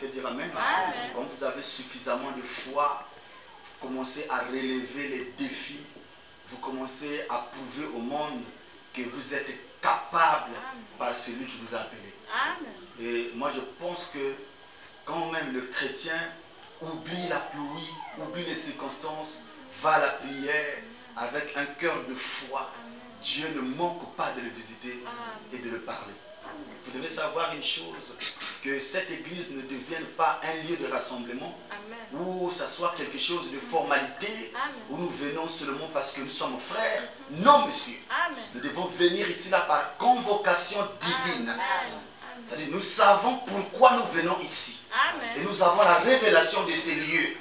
peux dire amen. Amen. Quand vous avez suffisamment de foi, vous commencez à relever les défis, vous commencez à prouver au monde que vous êtes capable par celui qui vous a appelé. Amen. Et moi je pense que quand même le chrétien oublie la pluie, oublie les circonstances, va à la prière avec un cœur de foi, Dieu ne manque pas de le visiter et de le parler. Vous devez savoir une chose, que cette église ne devienne pas un lieu de rassemblement, où ça soit quelque chose de formalité, où nous venons seulement parce que nous sommes frères. Non, monsieur. Nous devons venir ici là par convocation divine. C'est-à-dire, nous savons pourquoi nous venons ici. Et nous avons la révélation de ces lieux.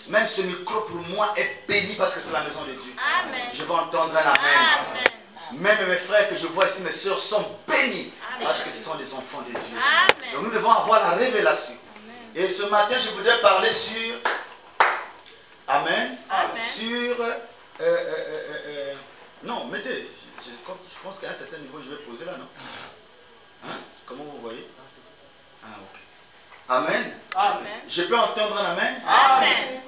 Même ce micro pour moi est béni parce que c'est la maison de Dieu. Je vais entendre un amen. Même mes frères que je vois ici, mes soeurs, sont bénis parce que ce sont des enfants de Dieu. Donc nous devons avoir la révélation. Et ce matin, je voudrais parler sur... Amen. Sur... non, mettez. Je pense qu'à un certain niveau, je vais poser là, non? Hein? Comment vous voyez? Ah, ok. Amen. Amen. Je peux entendre un amen? Amen.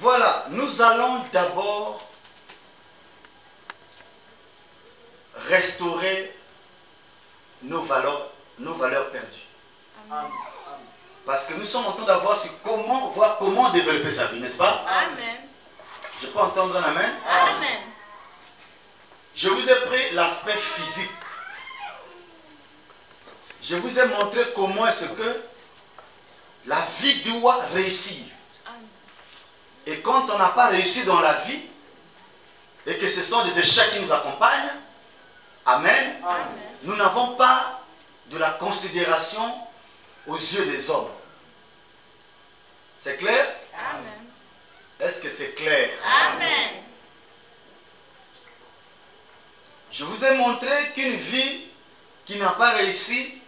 Voilà, nous allons d'abord restaurer nos valeurs perdues. Amen. Parce que nous sommes en train d'avoir sur comment développer sa vie, n'est-ce pas? Amen. Je peux entendre un amen? Amen. Je vous ai pris l'aspect physique. Je vous ai montré comment est-ce que la vie doit réussir. Et quand on n'a pas réussi dans la vie, et que ce sont des échecs qui nous accompagnent, amen, Amen. nous n'avons pas de la considération aux yeux des hommes. C'est clair? Amen. Est-ce que c'est clair? Amen. Je vous ai montré qu'une vie qui n'a pas réussi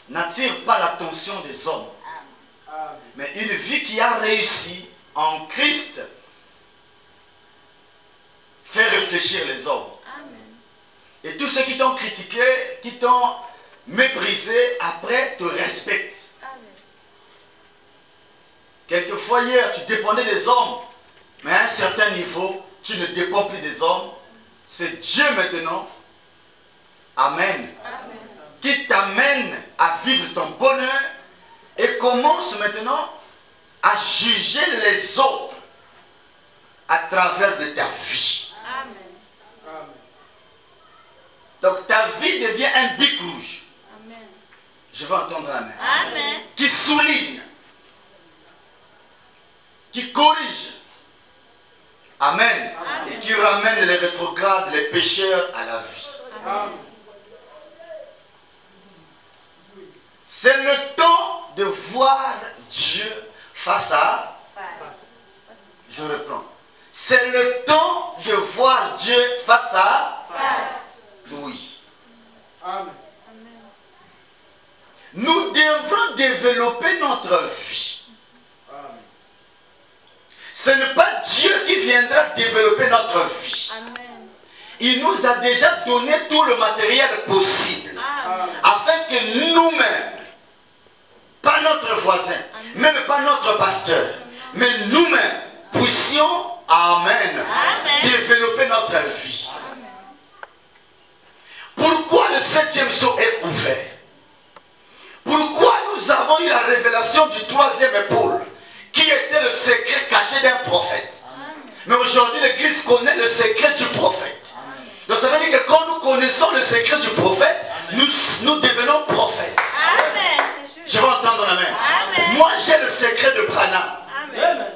n'attire pas l'attention des hommes. Mais une vie qui a réussi en Christ fait réfléchir les hommes. Amen. Et tous ceux qui t'ont critiqué, qui t'ont méprisé, après te respectent. Amen. Quelquefois hier, tu dépendais des hommes, mais à un certain niveau, tu ne dépends plus des hommes. C'est Dieu maintenant, amen, Amen. qui t'amène à vivre ton bonheur et commence maintenant à juger les autres à travers de ta vie. Amen. Donc ta vie devient un bic rouge. Amen. Je vais entendre la main. Amen. Qui souligne, qui corrige, amen, Amen. et qui ramène les rétrogrades, les pécheurs à la vie. Amen. C'est le temps de voir Dieu face à... Je reprends. C'est le temps de voir Dieu face à... Oui. Amen. Nous devrons développer notre vie. Ce n'est pas Dieu qui viendra développer notre vie. Amen. Il nous a déjà donné tout le matériel possible. Amen. Afin que nous-mêmes, pas notre voisin, même pas notre pasteur, mais nous-mêmes puissions, amen, développer notre vie. Pourquoi le 7e sceau est ouvert? Pourquoi nous avons eu la révélation du 3e épaule, qui était le secret caché d'un prophète? Mais aujourd'hui, l'Église connaît le secret du prophète. Donc ça veut dire que quand nous connaissons le secret du prophète, nous devenons prophètes. Amen. Je vais entendre la main. Amen. Moi, j'ai le secret de Branham. Amen.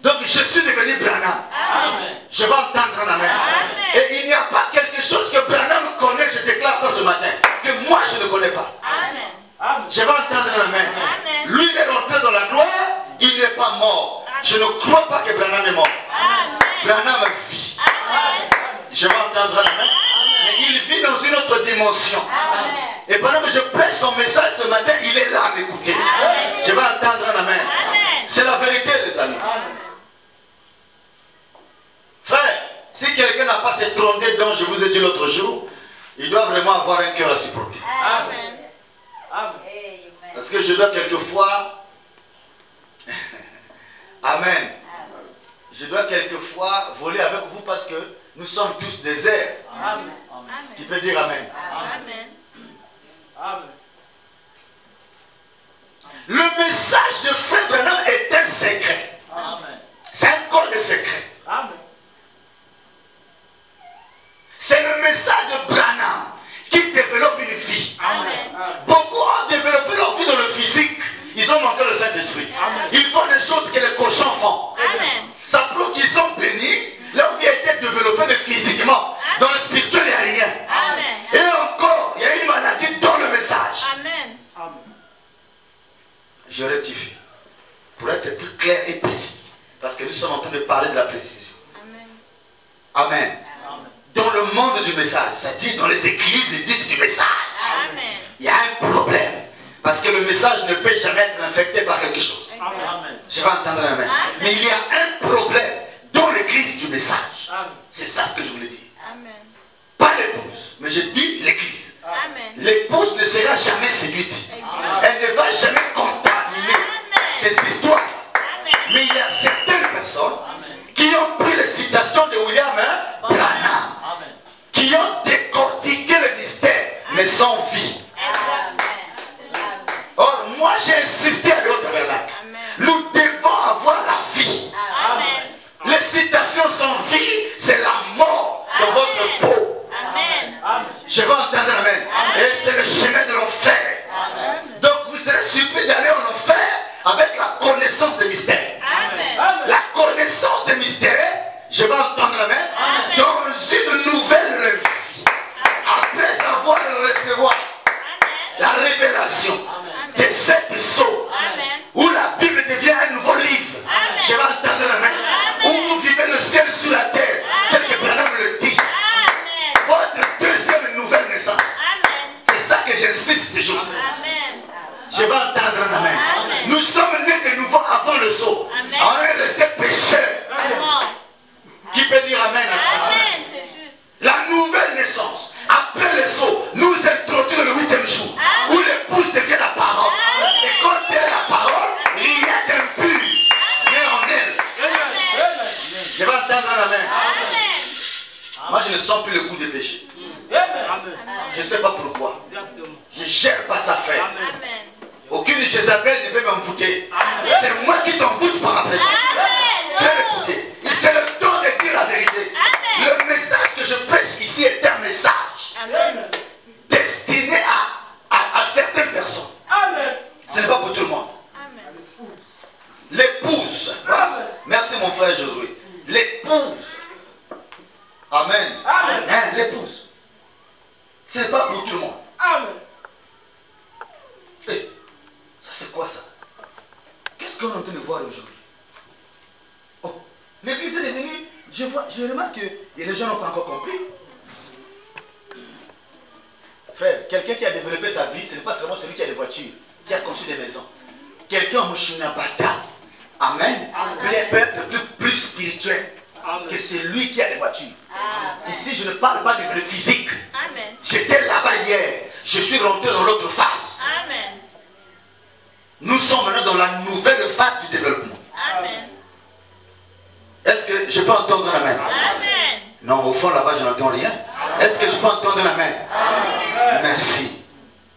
Donc je suis devenu Branham. Amen. Je vais entendre la main. Amen. Et il n'y a pas quelque chose que Branham connaît, je déclare ça ce matin, que moi je ne connais pas. Amen. Je vais entendre la main. Amen. Lui, il est rentré dans la gloire, il n'est pas mort. Je ne crois pas que Branham est mort. Amen. Branham vit. Amen. Je vais entendre la main. Mais il vit dans une autre dimension. Amen. Et pendant que je prêche son message ce matin, il est là à m'écouter. Amen. Je vais entendre la main. Amen. C'est la vérité, les amis. Frère, si quelqu'un n'a pas cette rondée dont je vous ai dit l'autre jour, il doit vraiment avoir un cœur réciproque. Amen. Parce que je dois quelquefois... Amen. Je dois quelquefois voler avec vous parce que nous sommes tous déserts. Amen. Qui peut dire Amen? Amen. Amen. Le message de Frère Branham est un secret. Amen. C'est un corps de secret. Amen. C'est le message de Branham qui développe une vie. Amen. Beaucoup ont développé leur vie dans le physique. Ils ont manqué le Saint-Esprit. Ils font des choses que les cochons font. Amen. Ça prouve qu'ils sont bénis. Leur vie a été développée mais physiquement. Dans le spirituel, il n'y a rien. Amen. Et encore, il y a une maladie dans le message. Amen. Je rectifie. Pour être plus clair et précis. Parce que nous sommes en train de parler de la précision. Amen. Amen. Dans le monde du message, c'est-à-dire dans les églises dites du message, Amen. il y a un problème. Parce que le message ne peut jamais être infecté par quelque chose. Amen. Je vais entendre un amen. Mais il y a un problème dans l'église du message. Amen. C'est ça ce que je voulais dire. Amen. Pas l'épouse, mais je dis l'église. Amen. L'épouse ne sera jamais séduite. Exact. Elle ne va jamais contaminer ces histoires. Amen. Mais il y a certaines personnes qui ont pris les citations de William Branham, Amen. qui ont décortiqué le mystère, mais sans vie. Or, moi j'ai insisté à l'autre tabernacle. Nous devons avoir la vie. Amen. Les citations sans vie, c'est la mort dans votre peau. Amen. Je vais entendre amen. Et c'est le chemin de l'enfer. Donc vous serez surpris d'aller en enfer avec la connaissance des mystères. Amen. La connaissance des mystères, je vais entendre amen, dans une nouvelle vie. Après avoir recevoir la révélation des faits du sceau, Amen. où la Bible devient un nouveau livre. Je vais entendre amen. Où vous vivez le ciel sur la terre, tel que Branham le dit. Amen. Votre deuxième nouvelle naissance. Amen. C'est ça que j'insiste ces jours-ci. Amen. Je vais entendre un amen. Amen. Nous sommes nés de nouveau avant le saut. Amen. On est resté pécheurs. Comment? Qui peut dire amen à ça? Amen. C'est juste. La nouvelle naissance, après le saut, nous introduit le 8e jour, où l'épouse devient la parole. Et quand elle est la parole, rien d'impur n'est en elle. Je vais entendre un amen. Amen. Moi, je ne sens plus le goût des péchés. Amen. Je ne sais pas pourquoi. Exactement. Je ne gère pas sa faire. Amen. Aucune Jézabel ne peut m'envoûter. Amen. C'est moi qui t'envoûte par ma présence. Amen. Tu as écouté. C'est le temps de dire la vérité. Amen. Le message que je prêche ici est un message Amen. destiné à certaines personnes. Amen. Ce n'est pas pour tout le monde. Amen. L'épouse. Voilà. Merci mon frère Josué. L'épouse. Amen. Amen. Hein, l'épouse. Ce n'est pas pour tout le monde. Amen. Hey, ça c'est quoi ça? Qu'est-ce qu'on est en train de voir aujourd'hui? Oh, l'église est devenue, je remarque que les gens n'ont pas encore compris. Frère, quelqu'un qui a développé sa vie, ce n'est pas seulement celui qui a des voitures, qui a conçu des maisons. Quelqu'un en Mouchinabata, amen, peut être plus spirituel que celui qui a des voitures. Ici, je ne parle pas du vrai physique. Amen. J'étais là-bas hier, je suis rentré dans l'autre face. Amen. Nous sommes maintenant dans la nouvelle phase du développement. Amen. Est-ce que je peux entendre un amen? Amen. Non, au fond là-bas, je n'entends rien. Est-ce que je peux entendre un amen? Merci.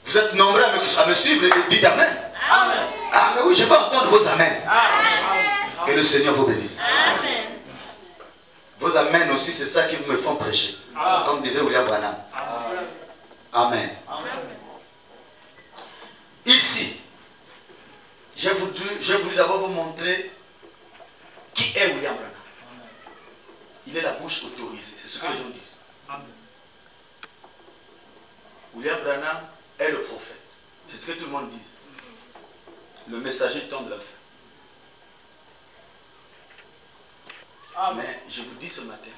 Vous êtes nombreux à me suivre et dites amen. Amen. Ah, mais oui, je peux entendre vos amens. Amen. Que le Seigneur vous bénisse. Amen. Vos amens aussi, c'est ça qui me font prêcher. Comme disait William Branham. Amen. Ici, j'ai voulu d'abord vous montrer qui est William Branham. Il est la bouche autorisée, c'est ce que les gens disent. William Branham est le prophète. C'est ce que tout le monde dit. Le messager temps de la fin. Mais je vous dis ce matin,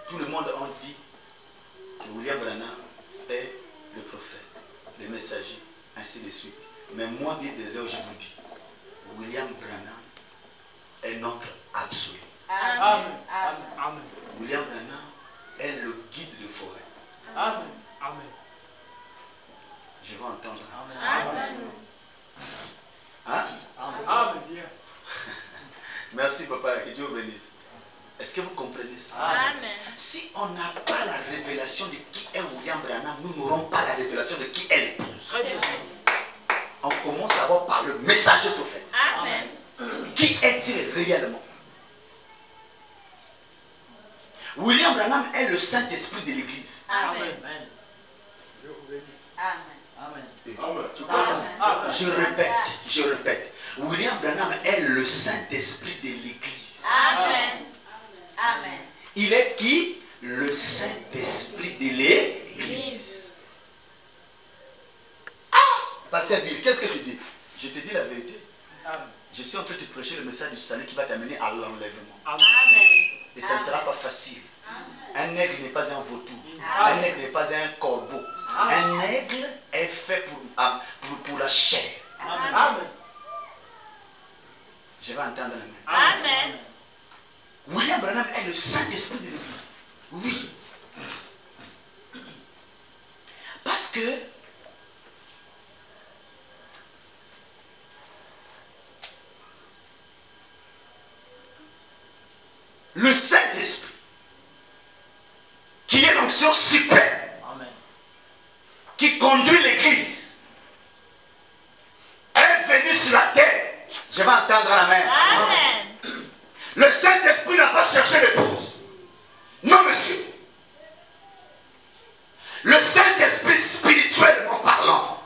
tout le monde a dit que William Branham est le prophète, le messager, ainsi de suite. Mais moi, bien des heures, je vous dis, William Branham est notre absolu. Amen. Amen. William Branham est le guide de forêt. Amen. Amen. Je veux entendre. Amen. Hein? Amen. Merci papa, que Dieu vous bénisse. Est-ce que vous comprenez ça? Amen. Si on n'a pas la révélation de qui est William Branham, nous n'aurons pas la révélation de qui est l'épouse. On commence d'abord par le messager prophète. Amen. Qui est-il réellement? William Branham est le Saint-Esprit de l'Église. Amen. Amen. Je répète. William Branham est le Saint-Esprit de l'Église. Amen. Amen. Il est qui? Le Saint-Esprit de l'Église. Pasteur Bill, qu'est-ce que tu dis? Je te dis la vérité. Amen. Je suis en train de prêcher le message du salut qui va t'amener à l'enlèvement. Amen. Et ça ne sera pas facile. Un aigle n'est pas un vautour. Amen. Un aigle n'est pas un corbeau. Un aigle est fait pour la chair. Amen. Je vais entendre la main. Amen. William Branham est le Saint-Esprit de l'Église. Oui. Parce que le Saint-Esprit, qui est l'onction suprême, Amen. qui conduit l'Église, est venu sur la terre. Je vais entendre la main. Amen. Le Saint-Esprit n'a pas cherché l'épouse. Non, monsieur. Le Saint-Esprit, spirituellement parlant,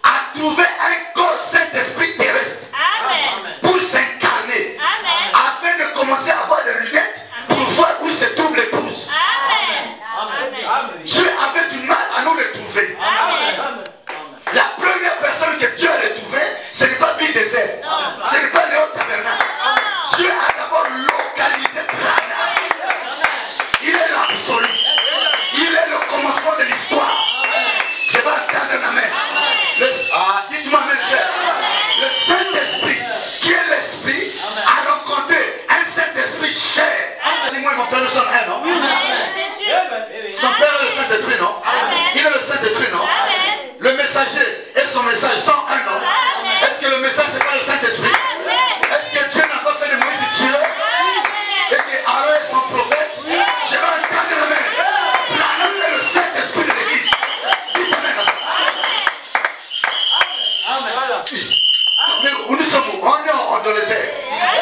a trouvé un corps Saint-Esprit terrestre Amen. pour s'incarner, Amen. afin de commencer à avoir des lunettes pour voir où se trouve l'épouse. Amen. Amen. Dieu avait du mal à nous retrouver. Amen. La première personne que Dieu a retrouvée, ce n'est pas Bill Désert, Non. ce n'est pas Léon Tabernacle. Non. Dieu a d'abord localisé Branham. Il est l'absolu. Il est le commencement de l'histoire. Je vais entendre ma main. Dites-moi mes frères. Le Saint-Esprit, qui est l'Esprit, a rencontré un Saint-Esprit cher. Dis-moi, mon Père, nous sommes un, non? C'est juste. Son Père est le Saint-Esprit, non? Amen. Il est le Saint-Esprit, non? Amen. Le messager et son message sont un, non? Amen. Est-ce que le message, c'est pas le Saint-Esprit? Amen. Est-ce que Dieu n'a pas fait de Moïse Dieu? Et que Aaron est son prophète? Je vais entendre la main. Branham est le Saint-Esprit de l'Église. Dites Amen à ça. Mais où nous sommes où? On est dans les airs.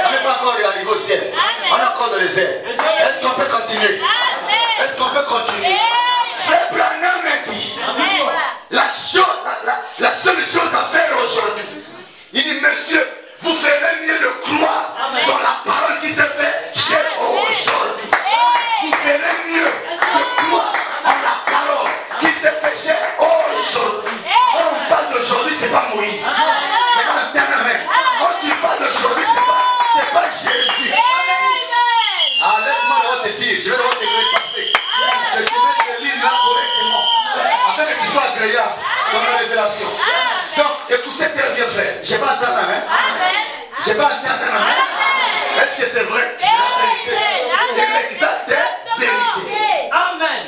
On n'est pas encore arrivé au ciel. On est encore dans les airs. Est-ce qu'on peut continuer? Est-ce qu'on peut continuer? Frère Branham m'a dit, la seule chose à faire aujourd'hui, il dit, monsieur, vous ferez mieux de croire dans la parole qui s'est faite chez aujourd'hui. Vous ferez mieux de croire en la parole qui s'est faite chez aujourd'hui. Quand on parle d'aujourd'hui, c'est pas Moïse. Je vais entendre la main. Quand tu parles d'aujourd'hui, c'est pas Jésus. Ah, laisse-moi devoir te dire, je vais devoir te passer. Je vais te lire là correctement, afin que tu sois agréable dans la révélation. Donc, écoutez très bien, frère. Je vais entendre la main. Je vais entendre la main. Est-ce que c'est vrai? C'est la vérité. C'est l'exacte vérité. Amen.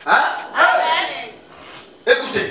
Hein? Écoutez.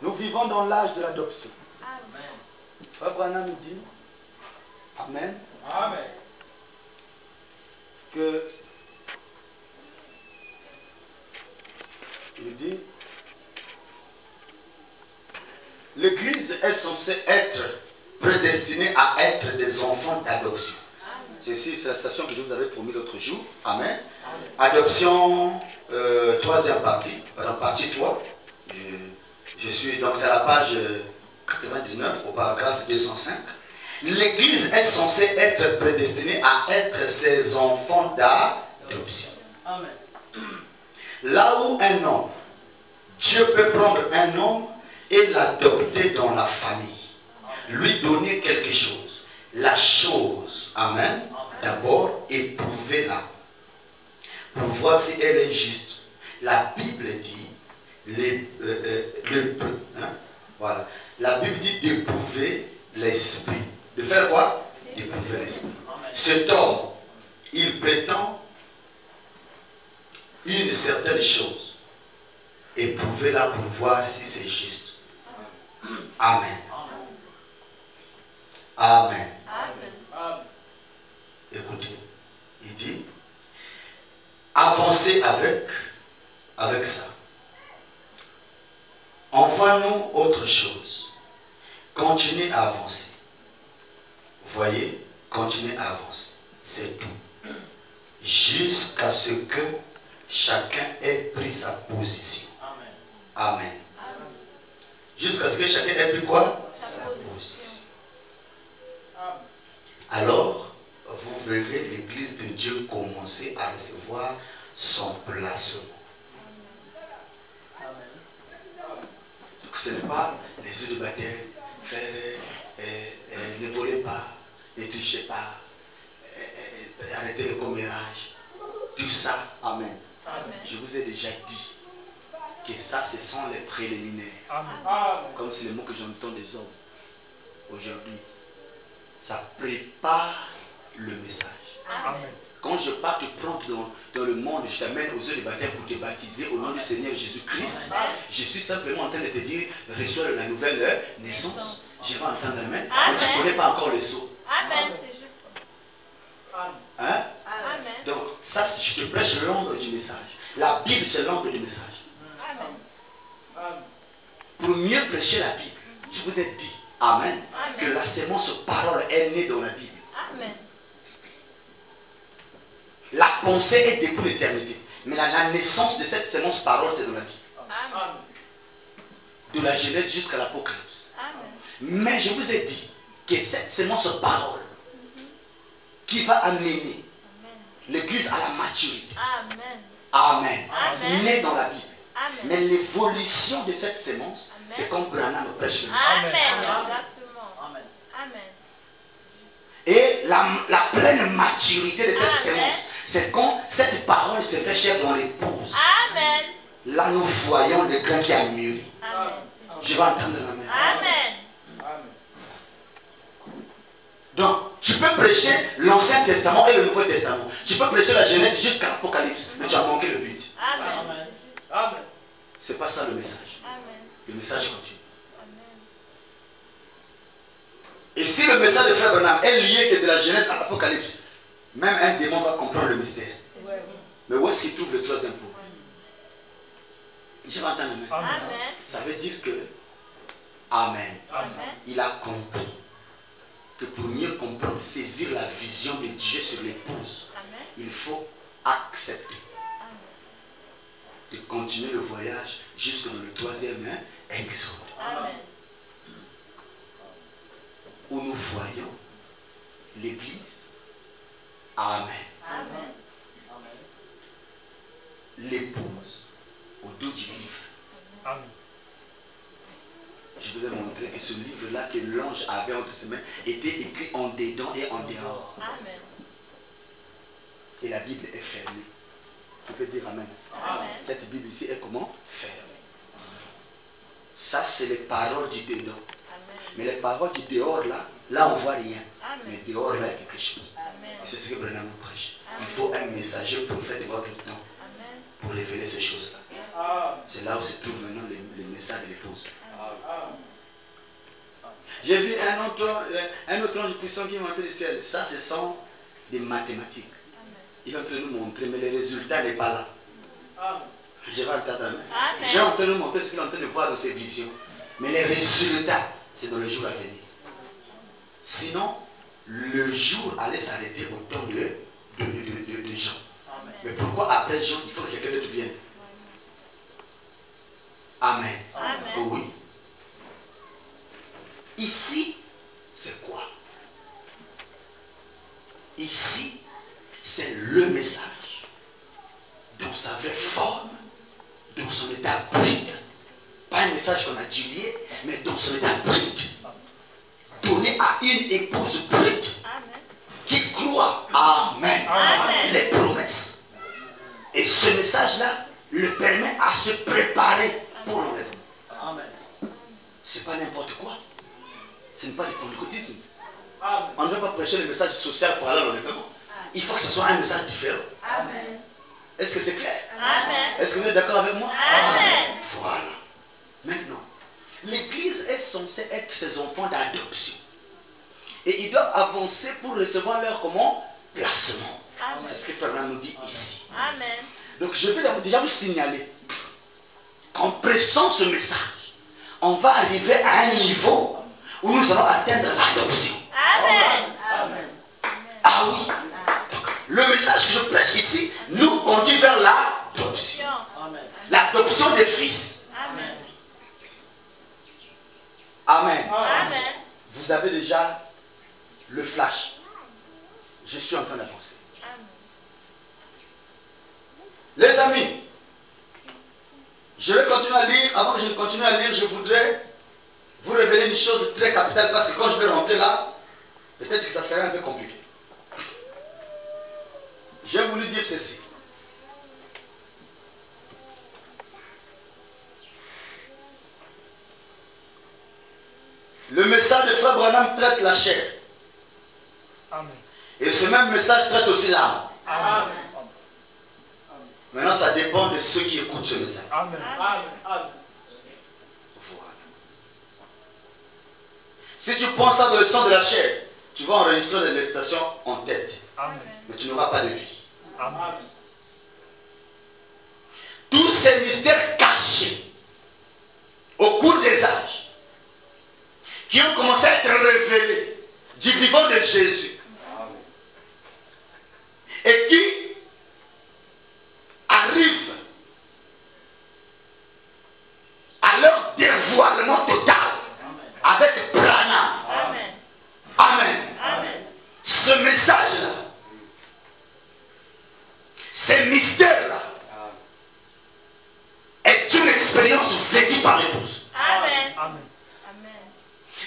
Nous vivons dans l'âge de l'adoption. Amen. Frère Branham dit, Amen, Amen. que il dit, l'Église est censée être prédestinée à être des enfants d'adoption. C'est la citation que je vous avais promis l'autre jour. Amen. Adoption, troisième partie, dans partie 3. Je suis, donc c'est à la page 99 au paragraphe 205. L'Église est censée être prédestinée à être ses enfants d'adoption. Amen. Là où un homme, Dieu peut prendre un homme et l'adopter dans la famille, lui donner quelque chose. La chose, amen, d'abord éprouvez-la pour voir si elle est juste. La Bible dit, voilà, la Bible dit d'éprouver l'esprit. De faire quoi? D'éprouver l'esprit. Cet homme, il prétend une certaine chose. Éprouvez-la pour voir si c'est juste. Amen. Amen. Amen. Écoutez, il dit, avancez avec ça. Envoie-nous autre chose. Continuez à avancer. Voyez, continuez à avancer. C'est tout. Jusqu'à ce que chacun ait pris sa position. Amen. Jusqu'à ce que chacun ait pris quoi? Sa position. Alors, vous verrez l'Église de Dieu commencer à recevoir son placement. Donc ce n'est pas les yeux de baptême, frère, ne volez pas, ne trichez pas, arrêtez le commérage. Tout ça, amen. Je vous ai déjà dit que ça, ce sont les préliminaires. Amen. Comme c'est le mot que j'entends des hommes aujourd'hui. Ça prépare le message. Amen. Quand je pars te prendre dans le monde, je t'amène aux yeux de baptême pour te baptiser au nom du Seigneur Jésus-Christ. Je suis simplement en train de te dire, reçois la nouvelle naissance. Je vais entendre amen. Mais tu ne connais pas encore le sceau. Amen, c'est juste. Amen. Hein? Amen. Donc, ça, je te prêche l'angle du message. La Bible, c'est l'angle du message. Amen. Amen. Pour mieux prêcher la Bible, je vous ai dit, amen, que la sémence parole est née dans la Bible. Amen. La pensée est depuis l'éternité. Mais la naissance de cette sémence parole, c'est dans la Bible. Amen. De la Genèse jusqu'à l'Apocalypse. Amen. Mais je vous ai dit que cette sémence parole qui va amener l'Église à la maturité. Amen. Amen. Amen. Née dans la Bible. Amen. Mais l'évolution de cette sémence, c'est comme Branham prêche le message. Amen. Amen. Exactement. Amen. Amen. Et la pleine maturité de cette Amen. sémence, c'est quand cette parole se fait chair dans l'épouse. Amen. Là, nous voyons le grain qui a mûri. Amen. Je vais entendre la main. Amen. Amen. Donc, tu peux prêcher l'Ancien Testament et le Nouveau Testament. Tu peux prêcher la Genèse jusqu'à l'Apocalypse, mais tu as manqué le but. Amen. Amen. C'est juste. Amen. C'est pas ça le message. Amen. Le message continue. Amen. Et si le message de Frère Branham est lié que de la Genèse à l'Apocalypse, même un démon va comprendre le mystère. C'est juste. Mais où est-ce qu'il trouve le troisième pot? Je vais entendre la main. Amen. Ça veut dire que, amen, Amen. il a compris que pour mieux comprendre, saisir la vision de Dieu sur l'épouse, Amen. il faut accepter Amen. de continuer le voyage jusque dans le troisième exode, Amen. où nous voyons l'Église. Amen. Amen. L'épouse au dos du livre. Amen. Je vous ai montré que ce livre-là que l'ange avait entre ses mains était écrit en dedans et en dehors. Amen. Et la Bible est fermée. Tu peux dire amen. Amen. Cette Bible ici est comment? Fermée. Ça, c'est les paroles du dedans. Amen. Mais les paroles du dehors, là on ne voit rien. Mais Amen. dehors, là, il y a quelque chose. Amen. Et c'est ce que Branham nous prêche. Il faut un messager prophète de votre temps Amen. pour révéler ces choses-là. Amen. C'est là où se trouve maintenant le message de l'épouse. Amen. J'ai vu un autre ange puissant qui est monté du ciel. Ça, ce sont des mathématiques. Il est en train de nous montrer, mais le résultat n'est pas là. Amen. Je vais entendre. Amen. J'ai en train de nous montrer ce qu'il est en train de voir dans ses visions. Mais les résultats, c'est dans le jour à venir. Sinon, le jour allait s'arrêter au temps de Jean. Amen. Mais pourquoi après Jean, il faut que quelqu'un d'autre vienne? Amen. Amen. Oh oui. Ici, c'est quoi? Ici, c'est le message dans sa vraie forme, dans son état brut. Pas un message qu'on a dilué, mais dans son état brut. Donné à une épouse brute Amen. qui croit. Amen. Amen. Les promesses. Et ce message-là le permet à se préparer pour l'enlèvement. Amen. Ce n'est pas n'importe quoi. Ce n'est pas du pentecôtisme. Amen. On ne veut pas prêcher le message social pour aller à l'enlèvement. Il faut que ce soit un message différent. Amen. Est-ce que c'est clair? Amen. Est-ce que vous êtes d'accord avec moi? Amen. Voilà. Maintenant, l'Église est censée être ses enfants d'adoption. Et ils doivent avancer pour recevoir leur comment? Placement. Amen. C'est ce que Fernand nous dit ici. Amen. Donc je vais déjà vous signaler qu'en prêchant ce message, on va arriver à un niveau où nous allons atteindre l'adoption. Amen. Amen. Ah oui. Donc, le message que je prêche ici nous conduit vers l'adoption. Amen. L'adoption des fils. Amen. Amen. Amen. Vous avez déjà le flash. Je suis en train d'avancer. Amen. Les amis, je vais continuer à lire. Avant que je ne continue à lire, je voudrais vous révéler une chose très capitale parce que quand je vais rentrer là, peut-être que ça serait un peu compliqué. J'ai voulu dire ceci. Le message de Frère Branham traite la chair. Amen. Et ce même message traite aussi l'âme. Amen. Maintenant, ça dépend de ceux qui écoutent ce message. Amen. Amen. Amen. Voilà. Si tu penses ça dans le sang de la chair, tu vas enregistrer les stations en tête. Amen. Mais tu n'auras pas de vie. Amen. Tous ces mystères cachés au cours des âges qui ont commencé à être révélés du vivant de Jésus et qui arrivent à leur dévoilement total avec Branham. Amen. Amen. Amen. Ce message-là, ces mystères-là, est une expérience vécue par l'épouse. Amen. Amen. Amen.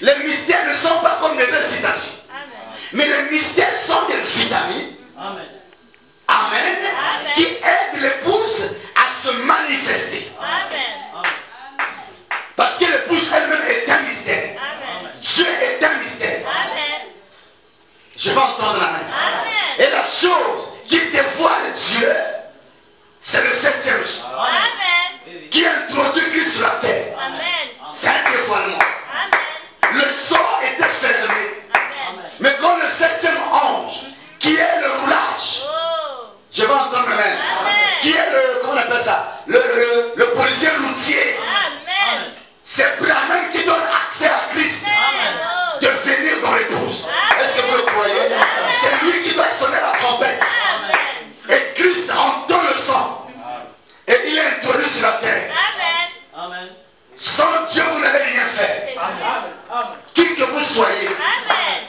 Les mystères ne sont pas comme des récitations, Amen. mais les mystères sont des vitamines. Amen. Amen. Amen. Qui aident l'épouse à se manifester. Amen. Parce que l'épouse elle-même est un mystère. Amen. Dieu est un mystère. Amen. Je vais entendre la main. Amen. Et la chose qui dévoile Dieu, c'est le septième jour. Amen. Qui introduit Christ sur la terre. Amen. C'est un dévoilement. Amen. Le sort était fermé. Amen. Mais quand le septième ange, qui est le roulage, Oh. je vais entendre la main, Amen. qui est le, comment on appelle ça, le policier routier, Amen. c'est Branham qui donne accès à Christ Amen. de venir dans l'épouse. Est-ce que vous le croyez? C'est lui qui doit sonner la trompette. Amen. Et Christ entend le son. Et il est introduit sur la terre. Amen. Amen. Sans Dieu, vous n'allez rien faire. C'est Amen. juste. Amen. Qui que vous soyez. Amen.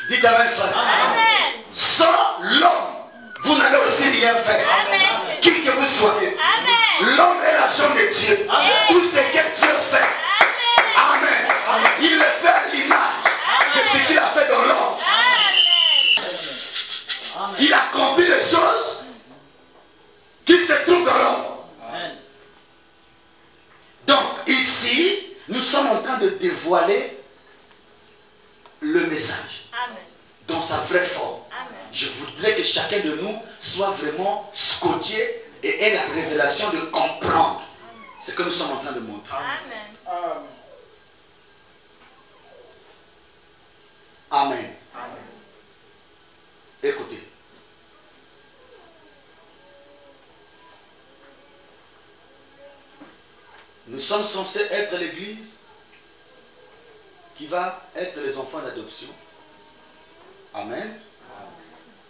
Dites Amen, frère. Amen. Sans l'homme, vous n'allez aussi rien faire. Amen. Qui que vous soyez. Amen. L'homme est l'agent de Dieu. Amen. Tout ce que Dieu fait. Amen. Il le fait à l'image de ce qu'il a fait dans l'homme. Amen. Il accomplit des choses qui se trouvent dans l'homme. Amen. Donc ici, nous sommes en train de dévoiler le message Amen. dans sa vraie forme. Amen. Je voudrais que chacun de nous soit vraiment scotché et ait la révélation de comprendre ce que nous sommes en train de montrer. Amen. Amen. sommes censés être l'église qui va être les enfants d'adoption. Amen.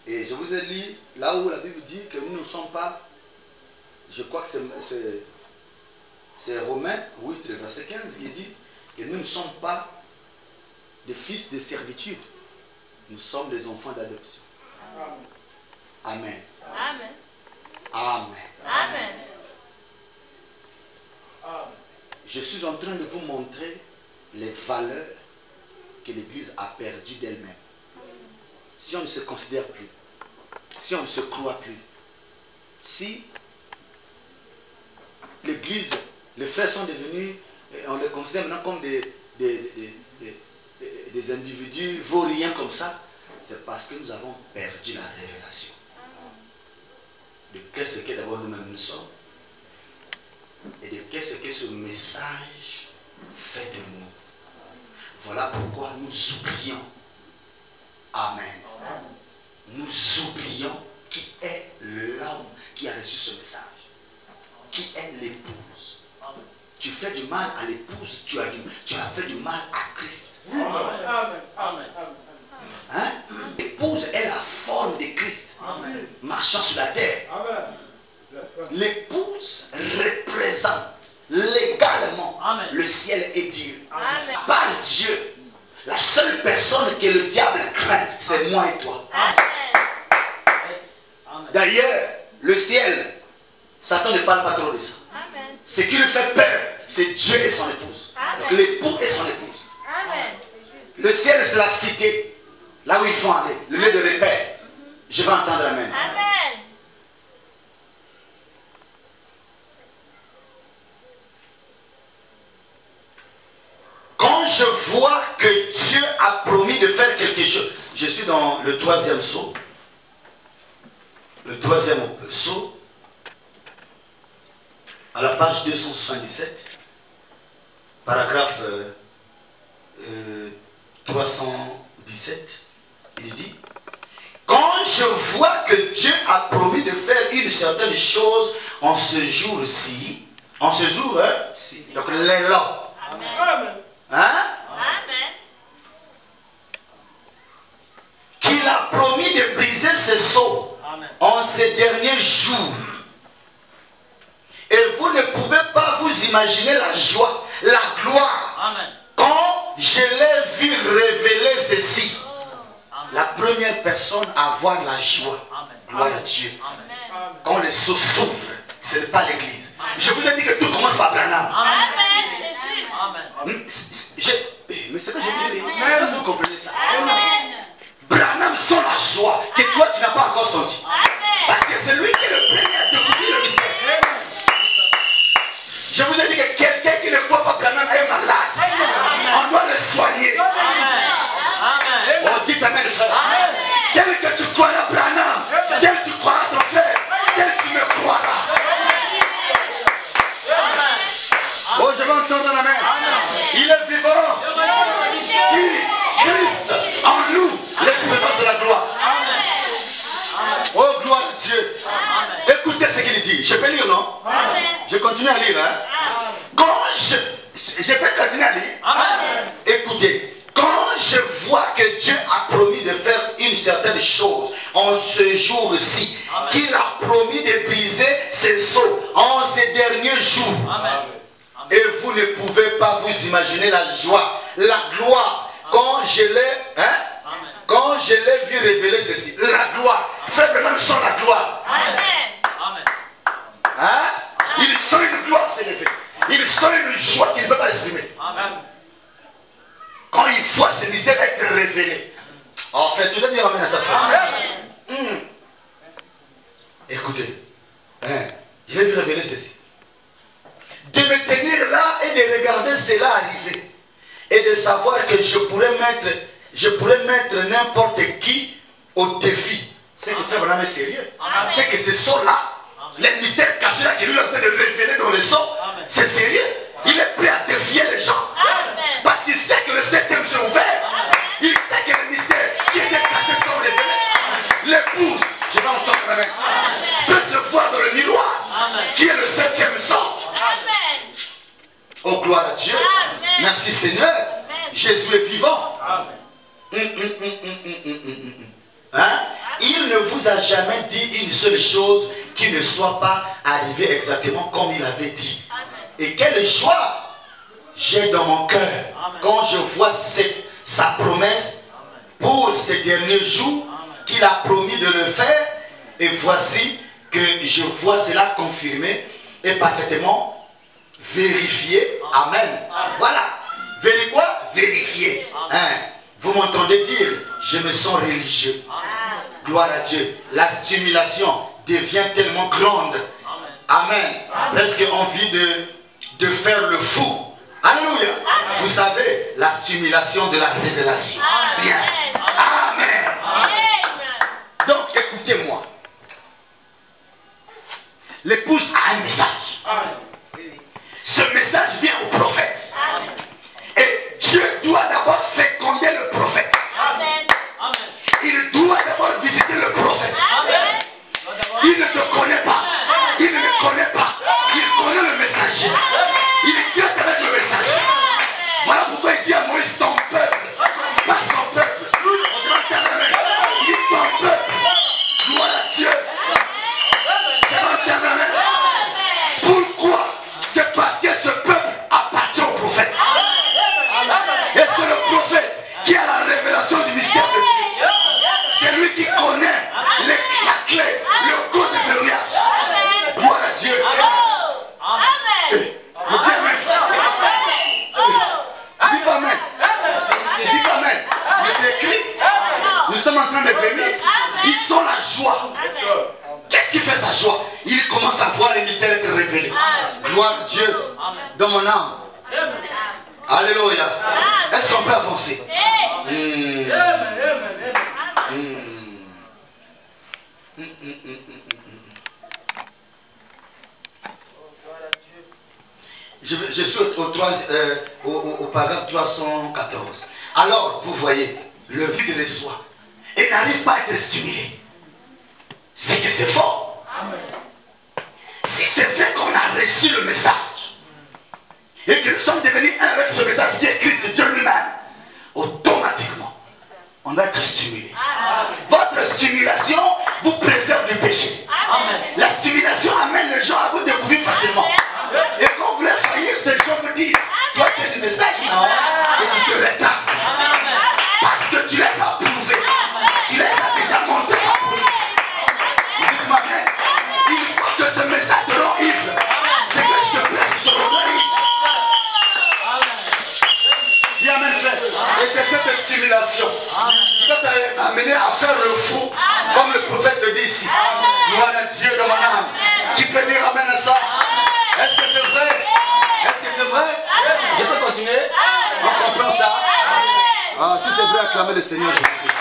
Et je vous ai lu là où la Bible dit que nous ne sommes pas, je crois que c'est Romains 8, le verset 15, qui dit que nous ne sommes pas des fils de servitude. Nous sommes des enfants d'adoption. Amen. Amen. Amen. Amen. Je suis en train de vous montrer les valeurs que l'Église a perdues d'elle-même. Si on ne se considère plus, si on ne se croit plus, si l'Église, les frères sont devenus, on les considère maintenant comme des individus vauriens comme ça, c'est parce que nous avons perdu la révélation de qu'est-ce que d'abord nous-mêmes nous sommes et de qu'est-ce que ce message fait de nous. Voilà pourquoi nous oublions. Amen. Nous oublions qui est l'homme qui a reçu ce message. Qui est l'épouse. Tu fais du mal à l'épouse, tu as fait du mal à Christ. Amen. Amen. Hein? L'épouse est la forme de Christ, marchant sur la terre. L'épouse représente légalement le ciel et Dieu. Amen. Par Dieu, la seule personne que le diable craint, c'est moi et toi. D'ailleurs, le ciel, Satan ne parle pas trop de ça. Amen. Ce qui lui fait peur, c'est Dieu et son épouse. Donc l'époux et son épouse. Amen. Le ciel, c'est la cité, là où ils vont aller, le lieu de repère. Je vais entendre amen. Amen. Quand je vois que Dieu a promis de faire quelque chose, je suis dans le troisième sceau. Le troisième sceau, à la page 277, paragraphe 317, il dit: quand je vois que Dieu a promis de faire une certaine chose en ce jour-ci, en ce jour-ci, donc l'élan, Amen. hein? Amen. Qu'il a promis de briser ce sceau en ces derniers jours. Et vous ne pouvez pas vous imaginer la joie, la gloire. Amen. Quand je l'ai vu révéler ceci, la première personne à voir la joie, gloire à Dieu. Amen. Quand les sceaux s'ouvrent, ce n'est pas l'église. Je vous ai dit que tout commence par Branham. Amen. C'est juste. Mais c'est pas j'ai dit. Amen. Je sais pas si vous comprenez ça. Amen. Branham sent la joie que toi tu n'as pas encore senti. Amen. Parce que c'est lui qui est le premier à découvrir le mystère. Je vous ai dit que quelqu'un qui ne croit pas Branham est malade. On doit le soigner. Oh, dites amen, frère. Tel que tu croiras Branham, tel que tu croiras ton frère, tel que tu me croiras. Oh, je vais entendre un amen. Il est vivant. Qui Christ en nous, l'espérance de la gloire. Oh, gloire à Dieu. Écoutez ce qu'il dit. Je peux lire, non? Amen. Je continue à lire. Hein? Quand je peux continuer à lire. Écoutez, quand je vois que Dieu a promis de faire une certaine chose en ce jour-ci, qu'il a promis de briser ses sceaux en ces derniers jours, et vous ne pouvez pas vous imaginer la joie, la gloire, quand je l'ai vu révéler ceci, la gloire, faiblement sans la gloire. Amen. Hein? Il sent une gloire s'élever. Il sent une joie qu'il ne peut pas exprimer. Quand il voit ce mystère être révélé. En fait, tu dois dire amen à sa femme. Écoutez, hein, je vais vous révéler ceci. De me tenir là et de regarder cela arriver. Et de savoir que je pourrais mettre n'importe qui au défi. C'est que frère Branham est sérieux. C'est que ce sont-là, les mystères cachés là qu'il est en train de révéler dans le son, c'est sérieux. Il est prêt à défier les gens. Parce qu'il sait que le 7e s'est ouvert. Il sait que les mystères qui étaient cachés sont révélés. L'épouse, je vais entendre la main, peut se voir dans le miroir qui est le 7e sang. Merci Seigneur. Jésus est vivant. Hein? Il ne vous a jamais dit une seule chose qui ne soit pas arrivée exactement comme il avait dit. Et quelle joie j'ai dans mon cœur quand je vois sa promesse pour ces derniers jours qu'il a promis de le faire. Et voici que je vois cela confirmé et parfaitement vérifié. Amen. Voilà. Vérifié. Hein? Vous m'entendez dire, je me sens religieux. Gloire à Dieu. La stimulation devient tellement grande. Amen. Presque envie de faire le fou. Alléluia. Vous savez, la stimulation de la révélation. Bien. Amen. Donc, écoutez-moi. L'épouse a un message. Ce message vient au prophète. Et Dieu doit d'abord féconder le prophète. Il doit d'abord visiter le prophète. Il ne te connaît pas. Il ne me connaît pas. Il connaît le messager. Il traite avec le messager. Voilà pourquoi il dit à Moïse, ton peuple, pas son peuple. Il dit ton peuple. Gloire à Dieu. Pourquoi? C'est parce que ce peuple appartient au prophète. Et c'est le prophète qui a la révélation du mystère de Dieu. C'est lui qui connaît la clé, le code de verrouillage. Gloire à Dieu. Mon Dieu, mes frères. Tu dis pas amen. Tu dis pas amen. Mais c'est écrit. Nous sommes en train de venir. Ils sont la joie. Qu'est-ce qui fait sa joie? Il commence à voir les mystères être révélés. Gloire à Dieu dans mon âme. Alléluia. Est-ce qu'on peut avancer? Je suis au paragraphe 314. Alors, vous voyez, le fils reçoit et n'arrive pas à être stimulé. C'est que c'est fort. Si c'est vrai qu'on a reçu le message et que nous sommes devenus un avec ce message qui est Christ de Dieu lui-même, automatiquement, on doit être stimulé. Votre stimulation vous préserve du péché. La stimulation amène les gens à vous découvrir facilement. Et quand vous voulez faillir, ces gens vous disent, toi tu as du message, non? Et tu te rétractes. Parce que tu les as prouvés. Tu les as déjà montrés à prouver. Dites-moi bien, il faut que ce message te rend ivre. C'est que je te prêche, je te rends ivre. Dis amen, frère. Et c'est cette stimulation qui va t'amener à faire le fou, comme le prophète le dit ici. Gloire à Dieu dans mon âme. Qui peut dire amen à ça? Est-ce que c'est vrai? Est-ce que c'est vrai? Je peux continuer? On comprend ça? Ah, si c'est vrai, acclamez le Seigneur Jésus-Christ.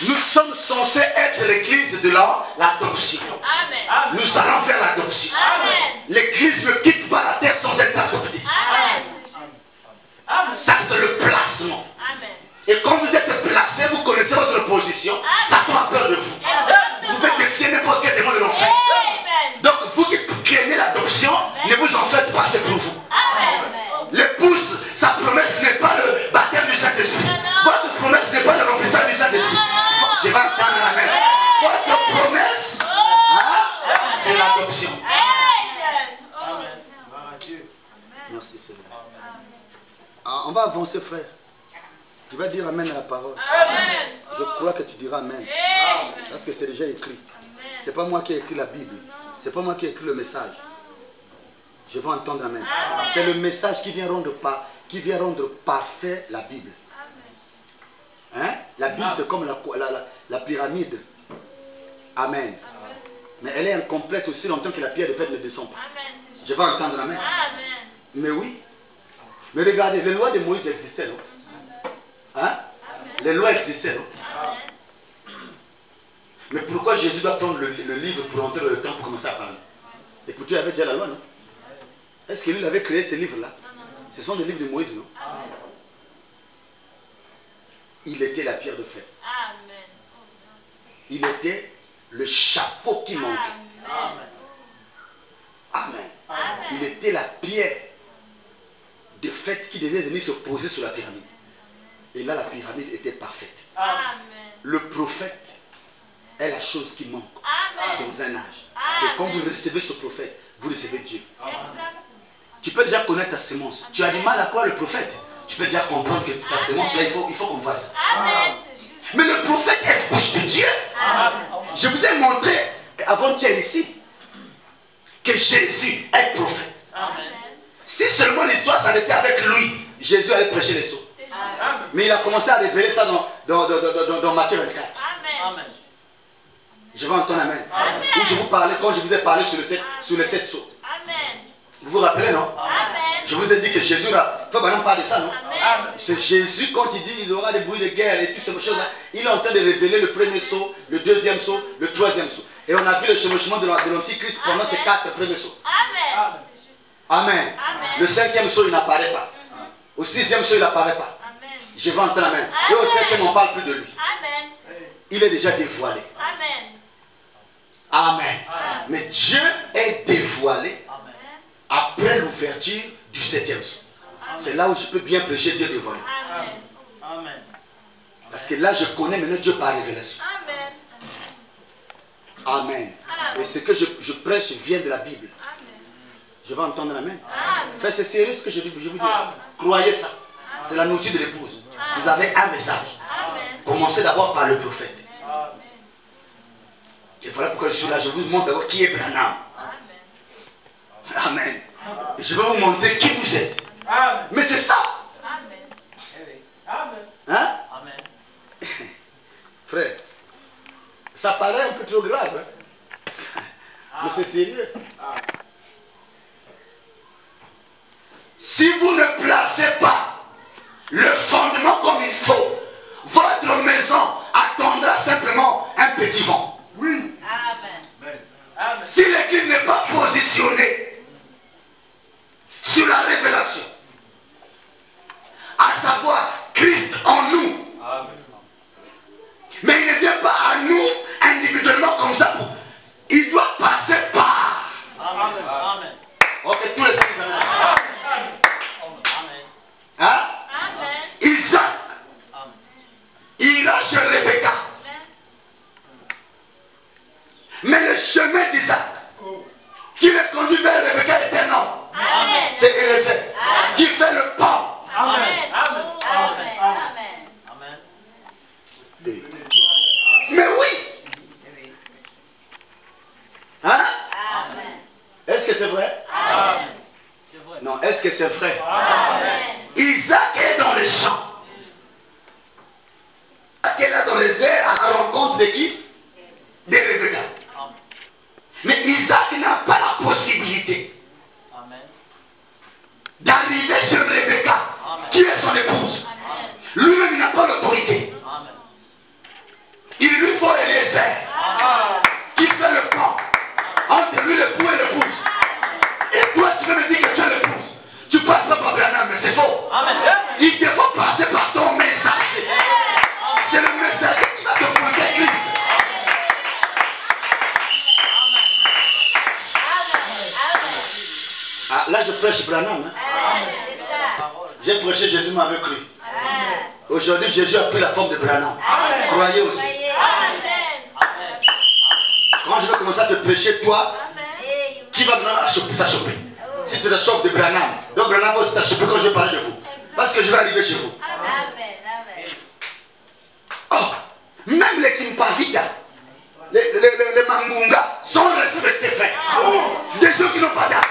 Nous sommes censés être l'église de l'adoption. Nous allons vers l'adoption. L'église ne quitte pas la terre sans être adoptée. Ça, c'est le placement. Et quand vous êtes placé, vous connaissez votre position. Satan a peur de vous. Vous pouvez défier n'importe quel démon de l'enfer. Donc, vous qui craignez l'adoption, ne vous en faites pas, c'est pour vous. L'épouse, sa promesse n'est pas le baptême du Saint-Esprit. Votre promesse n'est pas le remplissage du Saint-Esprit. Je vais entendre la main. Votre promesse, c'est l'adoption. Merci Seigneur. On va avancer, frère. Tu vas dire amen à la parole. Amen. Je crois que tu diras amen. Parce que c'est déjà écrit. Ce n'est pas moi qui ai écrit la Bible. Ce n'est pas moi qui ai écrit le message. Je vais entendre amen. C'est le message qui vient rendre parfait la Bible. Hein? La Bible, c'est comme la pyramide. Amen. Mais elle est incomplète aussi longtemps que la pierre de fête ne descend pas. Je vais entendre amen. Mais oui. Mais regardez, les lois de Moïse existaient, non? Hein? Les lois existaient, non? Mais pourquoi Jésus doit prendre le livre pour entrer dans le temps pour commencer à parler? Écoutez, il avait déjà la loi, non? Est-ce que lui avait créé ces livres-là? Ce sont des livres de Moïse, non? Il était la pierre de fête. Il était le chapeau qui manquait. Il était la pierre de fait qui devait venir se poser sur la pyramide. Et là, la pyramide était parfaite. Amen. Le prophète est la chose qui manque Amen. dans un âge. Amen. Et quand vous recevez ce prophète, vous recevez Dieu. Exact. Tu peux déjà connaître ta semence. Tu as du mal à croire le prophète. Tu peux déjà comprendre que ta semence, là, il faut qu'on voit ça. Amen. C'est juste. Mais le prophète est la bouche de Dieu. Amen. Je vous ai montré avant-hier ici que Jésus est prophète. Amen. Si seulement l'histoire s'arrêtait avec lui, Jésus allait prêcher les sceaux. C'est juste. Mais il a commencé à révéler ça dans Matthieu 24. Amen. Amen. Je vais entendre amen. Amen. Où je vous parlais, quand je vous ai parlé sur les 7 sceaux. Amen. Vous vous rappelez, non? Amen. Je vous ai dit que Jésus, là, faut maintenant parler de ça, non? Amen. C'est Jésus, quand il dit il y aura des bruits de guerre et toutes ces choses-là, il est en train de révéler le premier sceau, le deuxième sceau, le troisième sceau. Et on a vu le chevauchement de l'Antichrist pendant ces 4 premiers sceaux. Amen. C'est juste. Amen. Amen. Le 5e sceau, il n'apparaît pas. Au 6e sceau, il n'apparaît pas. Amen. Je vais entendre amen. Et au 7e, on ne parle plus de lui. Amen. C'est juste. Il est déjà dévoilé. Amen. Amen. Mais Dieu est dévoilé Amen. après l'ouverture du 7e sceau. C'est là où je peux bien prêcher Dieu dévoilé. Amen. Amen. Parce que là, je connais maintenant Dieu par révélation. Amen. Amen. Et ce que je prêche vient de la Bible. Amen. Je vais entendre l'amen. Amen. Frère, c'est sérieux ce que je vous dis. Amen. Croyez ça. C'est la nourriture de l'épouse. Vous avez un message. Amen. Commencez d'abord par le prophète. Amen. Et voilà pourquoi je suis là. Je vous montre d'abord qui est Branham. Amen. Amen. Et je vais vous montrer qui vous êtes. Amen. Mais c'est ça. Amen. Amen. Hein? Amen. Frère, ça paraît un peu trop grave. Hein? Mais c'est sérieux. Si vous ne placez pas le fondement comme il faut, votre maison attendra simplement un petit vent. Oui. Amen. Amen. Si l'église n'est pas positionnée sur la révélation, à savoir Christ en nous, Amen. mais il ne vient pas à nous individuellement comme ça. Il doit passer par. Amen. Amen. Ok, tous les 5 amen. Amen. Hein? Amen. Isaac Amen. ira chez Rebecca. Mais le chemin d'Isaac qui le conduit vers Rebecca est un homme. Amen. C'est Élisée qui fait le pas. Amen. Amen. Amen. Amen. Amen. Amen. Mais oui. Hein? Amen. Est-ce que c'est vrai? Amen. C'est vrai. Non, est-ce que c'est vrai? Amen. Isaac est dans les champs. Isaac est là dans les airs à la rencontre de qui? De Rebecca. Amen. Mais Isaac n'a pas la possibilité Amen. d'arriver chez Rebecca, qui est son épouse. Amen. Lui-même, il n'a pas l'autorité. Amen. Il lui faut Eliezer, Amen. qui fait le pont entre lui, l'époux et l'épouse. Et toi, tu veux me dire que tu es l'épouse. Tu passes pas par Branham, mais c'est faux. Amen. Il te faut passer par ton messager. C'est le messager qui va te pointer Christ. Ah, là, je prêche Branham. Hein. Amen. C'est ça. J'ai prêché Jésus m'avait cru. Amen. Aujourd'hui, Jésus a pris la forme de Branham. Amen. Croyez aussi. Amen. Amen. Quand je vais commencer à te prêcher, toi, Amen. qui va maintenant s'achoper? Si tu t'achopes de Branham, donc Branham va aussi s'achoper quand je vais parler de vous. Parce que je vais arriver chez vous. Amen. Amen. Oh, même les Kimpavita, les Mangunga sont respectés, frère. Des gens qui n'ont pas d'âme.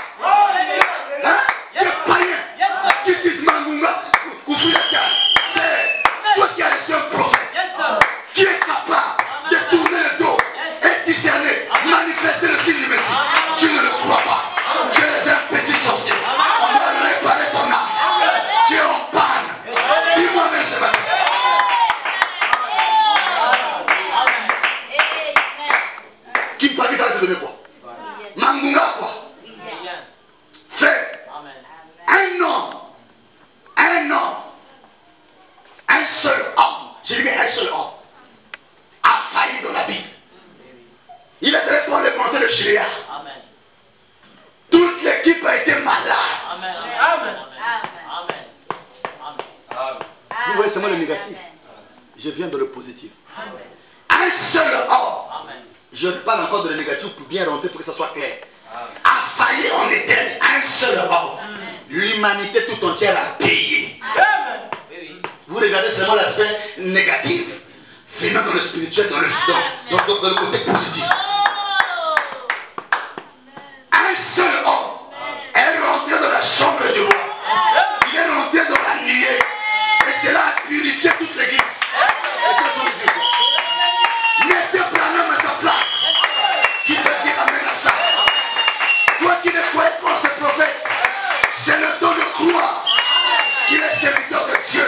Hein? Des païens qui disent Mangunga, Koufouyatia. C'est toi qui as reçu un prophète qui est capable de tourner le dos et discerner, manifester le signe du Messie. Tu ne le crois pas. Tu es un petit sorcier. On doit réparer ton âme. Tu es en panne. Dis-moi, mais c'est vrai. Kimpavita va te donner quoi? Mangunga seulement le négatif. Je viens dans le positif. Un seul homme. Je parle encore de le négatif pour bien rentrer, pour que ça soit clair. A failli en Éden, un seul homme. L'humanité tout entière a payé. Vous regardez seulement l'aspect négatif, venant dans le spirituel, dans le côté positif. Un seul homme est rentré dans la chambre du roi. Il est rentré dans la nuée. Et cela a purifié toute l'église. Mettez Branham à sa place. Qui peut dire amen à ça? Toi qui ne crois pas ce prophète, c'est le temps de croire qu'il est serviteur de Dieu.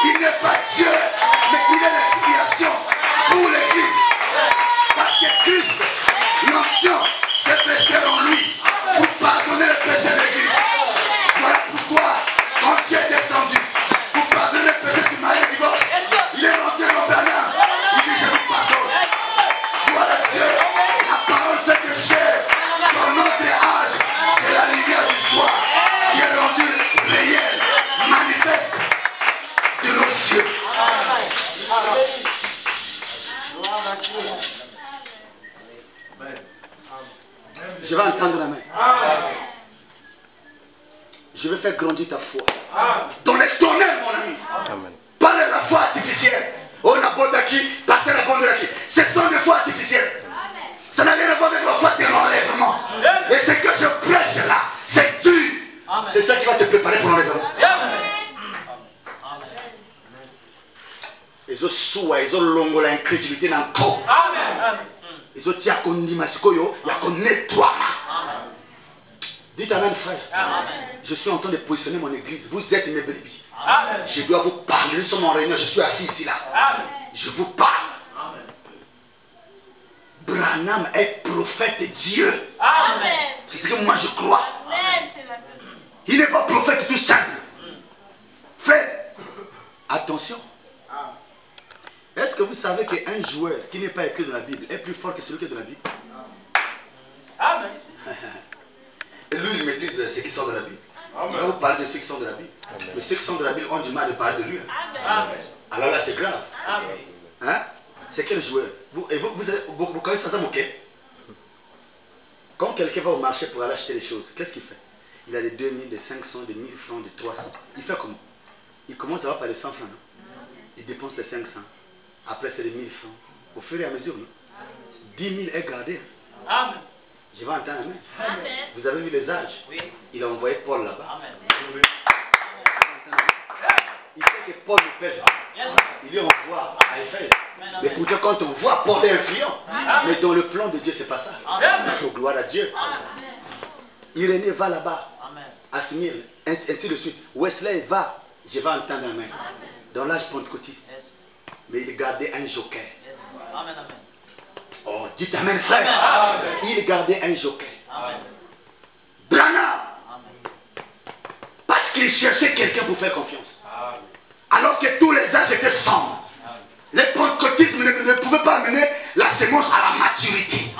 Il n'est pas Dieu, mais il est l'expiation pour l'église. Parce que Christ, l'onction, s'est péché en lui pour pardonner le péché de l'église. Voilà pourquoi, quand Dieu est descendu pour pardonner le péché du mari et divorce, il est rentré dans Branham. Il dit, je vous pardonne. Voilà Dieu, la parole fait que chair, dans notre âge, c'est la lumière du soir qui est rendue réelle, manifeste de nos cieux. Je vais entendre la main. Je vais faire grandir ta foi. Dans l'éternel, mon ami. Amen. Pas de la foi artificielle. On a beau d'acquis, passer la bonne d'acquis. Ce sont des foi artificielles. Ça n'a rien à voir avec la foi de l'enlèvement. Et ce que je prêche là, c'est dur. C'est ça qui va te préparer pour l'enlèvement. Ils ont soua, ils ont longo l'incrédulité dans le corps. Ils ont tia kondima sikoyo, ya nettoiement. Dites amen, frère. Je suis en train de positionner mon église. Vous êtes mes brebis. Je dois vous parler. Nous sommes en réunion. Je suis assis ici là. Je vous parle. Branham est prophète de Dieu. C'est ce que moi je crois. Il n'est pas prophète tout simple. Frère, attention. Est-ce que vous savez qu'un joueur qui n'est pas écrit dans la Bible est plus fort que celui qui est dans la Bible? Et lui, il maîtrise ce qui sort de la Bible. Il va vous parler de ceux qui sont de la Bible. Mais ceux qui sont de la Bible ont du mal de parler de lui. Alors là, c'est grave. Hein? C'est quel joueur? Vous connaissez ça, Moké? Quand quelqu'un va au marché pour aller acheter des choses, qu'est-ce qu'il fait? Il a des 2000, des 500, des 1000 francs, des 300. Il fait comment? Il commence d'abord par les 100 francs. Non? Il dépense les 500. Après, c'est les 1000 francs. Au fur et à mesure, non? 10 000 est gardé. Je vais entendre amen. Vous avez vu les âges? Il a envoyé Paul là-bas. Il sait que Paul le pèse. Il lui envoie à Éphèse. Mais pourtant, quand on voit Paul est influent. Mais dans le plan de Dieu, c'est pas ça. Donc, gloire à Dieu. Irénée va là-bas. À Smyrne, ainsi de suite. Wesley va. Je vais entendre amen. Dans l'âge pentecôtiste. Mais il gardait un joker. Oh, dites amen, frère. Il gardait un joker. Branham. Parce qu'il cherchait quelqu'un pour faire confiance. Alors que tous les âges étaient sombres. Le pentecôtisme ne pouvait pas amener la sémence à la maturité.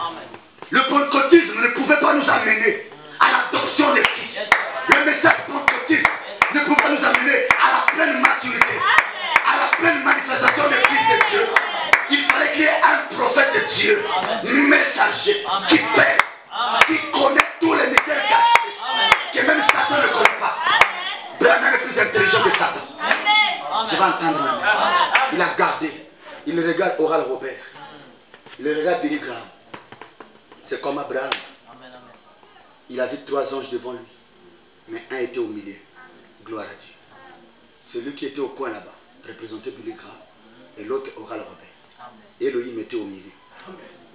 Le pentecôtisme ne pouvait pas nous amener à l'adoption des fils. Le message pentecôtiste ne pouvait pas nous amener à la pleine maturité, à la pleine manifestation des fils de Dieu. Il fallait qu'il y ait un prophète de Dieu, messager, qui pèse, qui connaît tous les mystères cachés, que même Satan ne connaît pas. Branham est plus intelligent que Satan. Je vais entendre même. Il a gardé. Il regarde Oral Robert. Il regarde Billy Graham. C'est comme Abraham. Il a vu 3 anges devant lui. Mais un était au milieu. Gloire à Dieu. Celui qui était au coin là-bas représentait Billy Graham. Et l'autre Oral Robert. Elohim était au milieu.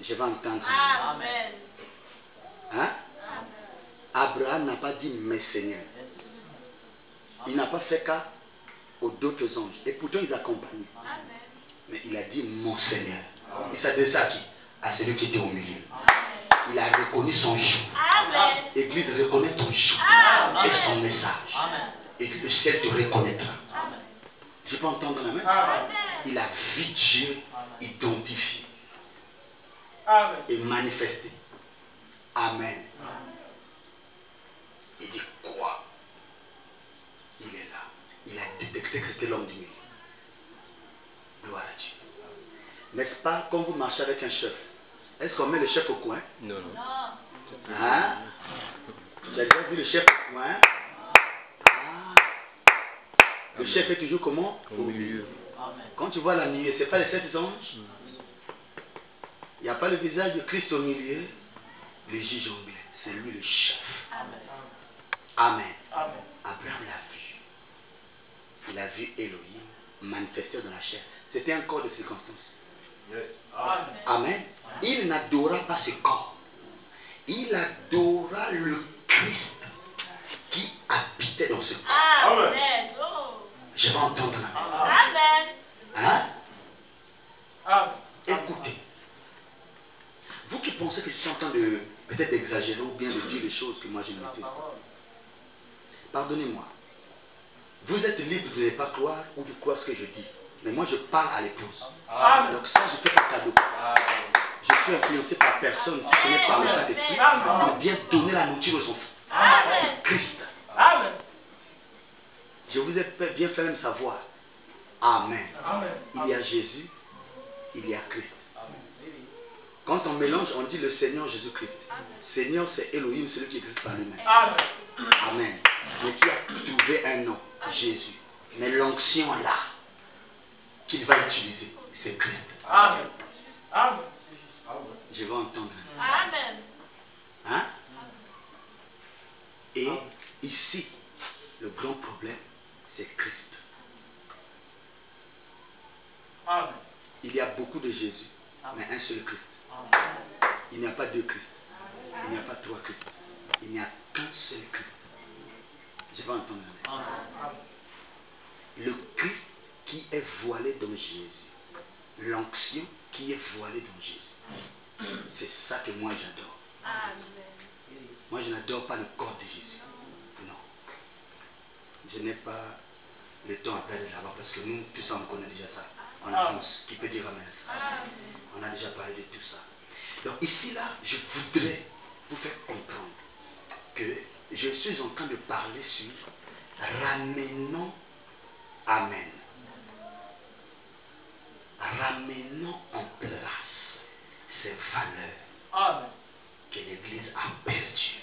Je vais entendre. Amen. Hein? Abraham n'a pas dit mes seigneurs. Il n'a pas fait cas aux d'autres anges. Et pourtant ils accompagnaient. Mais il a dit mon Seigneur. Il s'adressait à qui? À celui qui était au milieu. Il a reconnu son joug. Église, reconnaît ton joug et son message. Et le ciel te reconnaîtra. Je peux entendre la main? Il a vu Dieu identifié et manifesté. Amen. Il dit quoi? Il est là. Il a détecté que c'était l'homme du milieu. N'est-ce pas, quand vous marchez avec un chef, est-ce qu'on met le chef au coin? Non, non. Non. Hein? Tu as déjà vu le chef au coin? Ah. Le chef est toujours comment? Au milieu. Amen. Quand tu vois la nuée, ce n'est pas les 7 anges? Il n'y a pas le visage de Christ au milieu? Le juge anglais, c'est lui le chef. Amen. Amen. Amen. Abraham l'a vu. Il a vu Elohim manifesté dans la chair. C'était un corps de circonstance. Yes. Amen. Amen. Il n'adora pas ce corps. Il adora le Christ qui habitait dans ce corps. Amen. Oh. Je vais entendre la main. Amen. Hein? Amen. Écoutez. Vous qui pensez que je suis en train de peut-être d'exagérer ou bien de dire des choses que moi je ne maîtrise pas. Pardonnez-moi. Vous êtes libre de ne pas croire ou de croire ce que je dis. Mais moi je parle à l'épouse. Amen. Donc ça je fais pas cadeau. Je suis influencé par personne si ce n'est par le Saint-Esprit. Pour bien donner la nourriture aux enfants. Amen. Christ. Amen. Je vous ai bien fait même savoir. Amen. Amen. Il y a Jésus, il y a Christ. Quand on mélange, on dit le Seigneur Jésus-Christ. Seigneur, c'est Elohim, celui qui existe par lui-même. Amen. Amen. Mais qui a trouvé un nom, Jésus. Mais l'onction là, qu'il va utiliser, c'est Christ. Amen. Amen. Je vais entendre. Amen. Hein? Et ici, le grand problème, c'est Christ. Amen. Il y a beaucoup de Jésus, mais un seul Christ. Il n'y a pas deux Christ. Il n'y a pas trois Christ. Il n'y a qu'un seul Christ. Je vais entendre. Le Christ qui est voilé dans Jésus. L'onction qui est voilée dans Jésus. C'est ça que moi j'adore. Amen. Moi je n'adore pas le corps de Jésus. Non. Je n'ai pas le temps à perdre là-bas parce que nous, tout ça, on connaît déjà ça. On avance. Qui peut dire amen à ça? On a déjà parlé de tout ça. Donc ici, là, je voudrais vous faire comprendre que je suis en train de parler sur ramenons, amen. Ramenons en place ces valeurs Amen. que l'Église a perdues.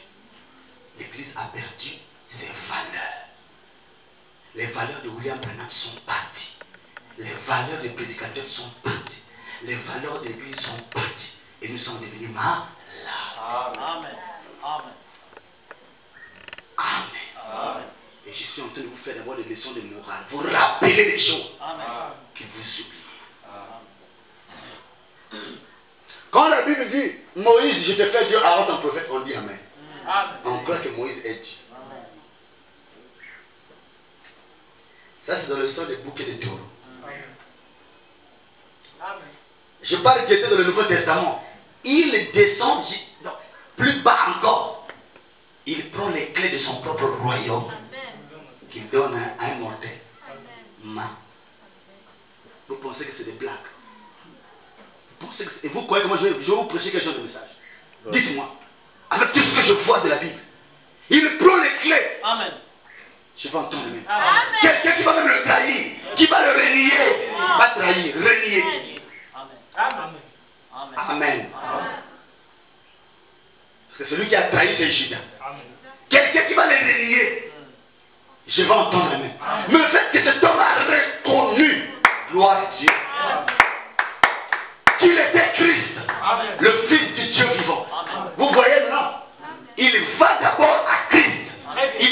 L'Église a perdu ses valeurs. Les valeurs de William Branham sont parties. Les valeurs des prédicateurs sont parties. Les valeurs de l'Église sont parties. Et nous sommes devenus malades. Amen. Amen. Amen. Amen. Et je suis en train de vous faire d'abord des leçons de morale. Vous rappeler des choses Amen. que vous oubliez. Quand la Bible dit Moïse, je te fais Dieu, Aaron ton prophète, on dit Amen. Amen. On croit que Moïse est Dieu. Ça, c'est dans le sens des bouquets de taureaux. Amen. Je parle qui était dans le Nouveau Testament. Il descend non, plus bas encore. Il prend les clés de son propre royaume Amen. qu'il donne à un mortel. Amen. Vous pensez que c'est des blagues? Et vous croyez que moi je vais vous prêcher quel genre de message? Dites-moi, avec tout ce que je vois de la Bible, il prend les clés. Amen. Je vais entendre même. Amen. Quelqu'un qui va même le trahir, qui va le renier. Pas trahir, renier. Amen. Amen. Amen. Amen. Amen. Parce que celui qui a trahi, c'est Judas. Amen. Quelqu'un qui va le renier. Je vais entendre même. Mais le fait que cet homme a reconnu, gloire à Dieu, qu'il était Christ, Amen. le Fils du Dieu vivant. Amen. Vous voyez maintenant, il va d'abord à Christ.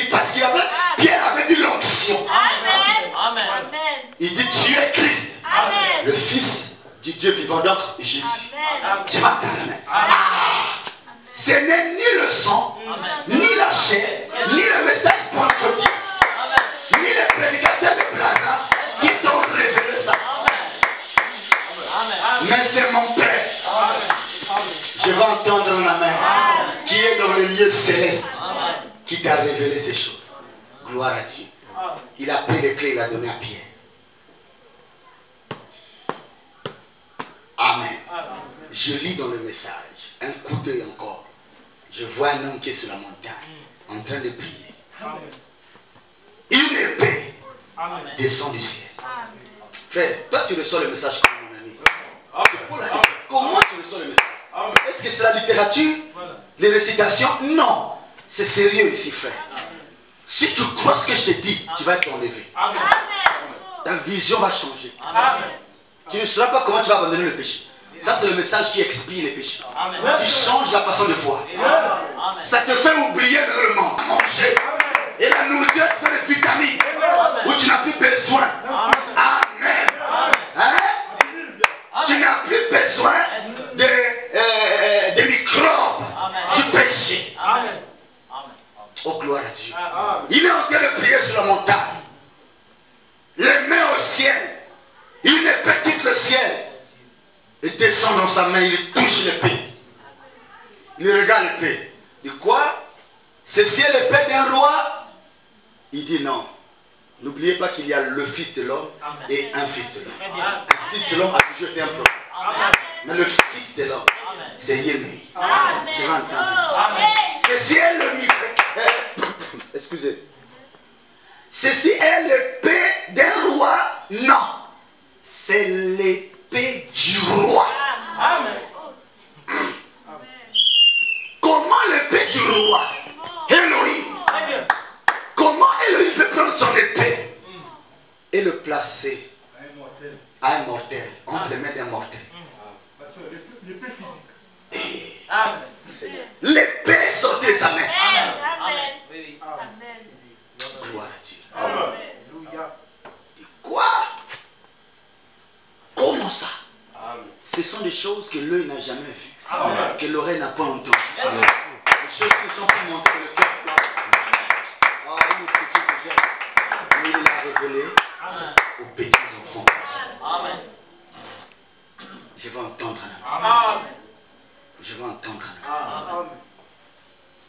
Parce qu'il avait, Pierre avait dit l'onction. Amen. Amen. Amen. Il dit tu es Christ, Amen. le Fils du Dieu vivant, donc Jésus. Amen. Je vais entendre maintenant. Ce n'est ni le sang, ni la chair, ni le message pentecôtiste, ni les prédicateurs de Plaza qui t'ont révélé ça. Mais c'est mon Père. Je vais entendre en amen. Qui est dans le lieu céleste, qui t'a révélé ces choses. Gloire à Dieu. Il a pris les clés, il a donné à Pierre. Amen. Je lis dans le message, un coup d'œil encore. Je vois un homme qui est sur la montagne, en train de prier. Une épée descend du ciel. Frère, toi tu reçois le message comme mon ami. Je pose la question. Comment tu reçois le message? Est-ce que c'est la littérature? Les récitations? Non. C'est sérieux ici, frère. Si tu crois ce que je te dis, tu vas être enlevé. Ta vision va changer. Tu ne sauras pas comment tu vas abandonner le péché. Ça, c'est le message qui expie les péchés. Qui change la façon de voir. Ça te fait oublier le monde. Manger. Et la nourriture te donne des vitamines. Où tu n'as plus besoin. Amen. Hein? Tu n'as plus besoin des microbes du péché. Oh, gloire à Dieu. Il est en train de prier sur la montagne. Les mains au ciel. Il ne petite le ciel. Il descend dans sa main, il touche l'épée. Il regarde l'épée. Il dit quoi? Ceci est l'épée d'un roi? Il dit non. N'oubliez pas qu'il y a le fils de l'homme et un fils de l'homme. Le fils de l'homme a toujours été un prophète. Mais le fils de l'homme, c'est Yémé. Je vais entendre. Ceci est le excusez. Ceci est l'épée d'un roi? Non. C'est l'épée du roi. Comment l'épée du roi? Elohim. Comment Elohim peut prendre son épée et le placer à un mortel, entre les mains d'un mortel? L'épée physique. L'épée est sortie de sa main. Gloire à Dieu. Alléluia. Quoi? Comment ça? Ce sont des choses que l'œil n'a jamais vues, que l'oreille n'a pas entendues. Des choses qui sont pour montrer le cœur. Oh, une petite que j'aime. Mais il l'a révélé aux petits enfants. Je vais entendre un amen. Je vais entendre un amen.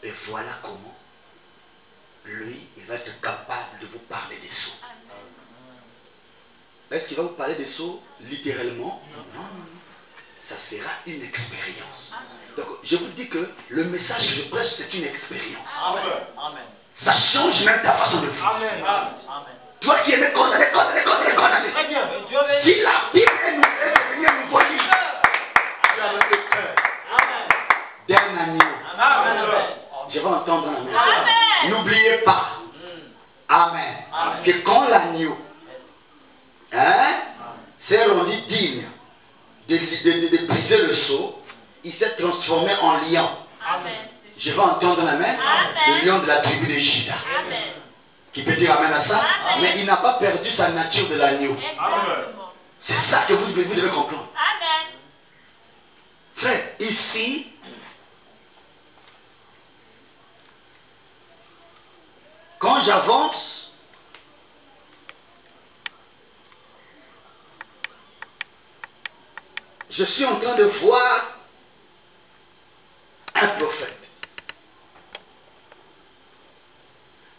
Et voilà comment lui, il va être capable de vous parler des sceaux. Est-ce qu'il va vous parler des sceaux littéralement? Non, non, non. Ça sera une expérience. Donc, je vous dis que le message que je prêche, c'est une expérience. Ça change même ta façon de vivre. Toi qui aimais condamner. Si la Bible est devenue un nouveau livre, tu as le cœur d'un agneau. Je vais entendre un amen. N'oubliez pas, amen, que quand l'agneau s'est rendu digne de briser le sceau, il s'est transformé en lion. Je vais entendre un amen. Le lion de la tribu de Juda. Qui peut dire amen à ça? Mais il n'a pas perdu sa nature de l'agneau. C'est ça que vous devez comprendre. Frère, ici, quand j'avance, je suis en train de voir un prophète.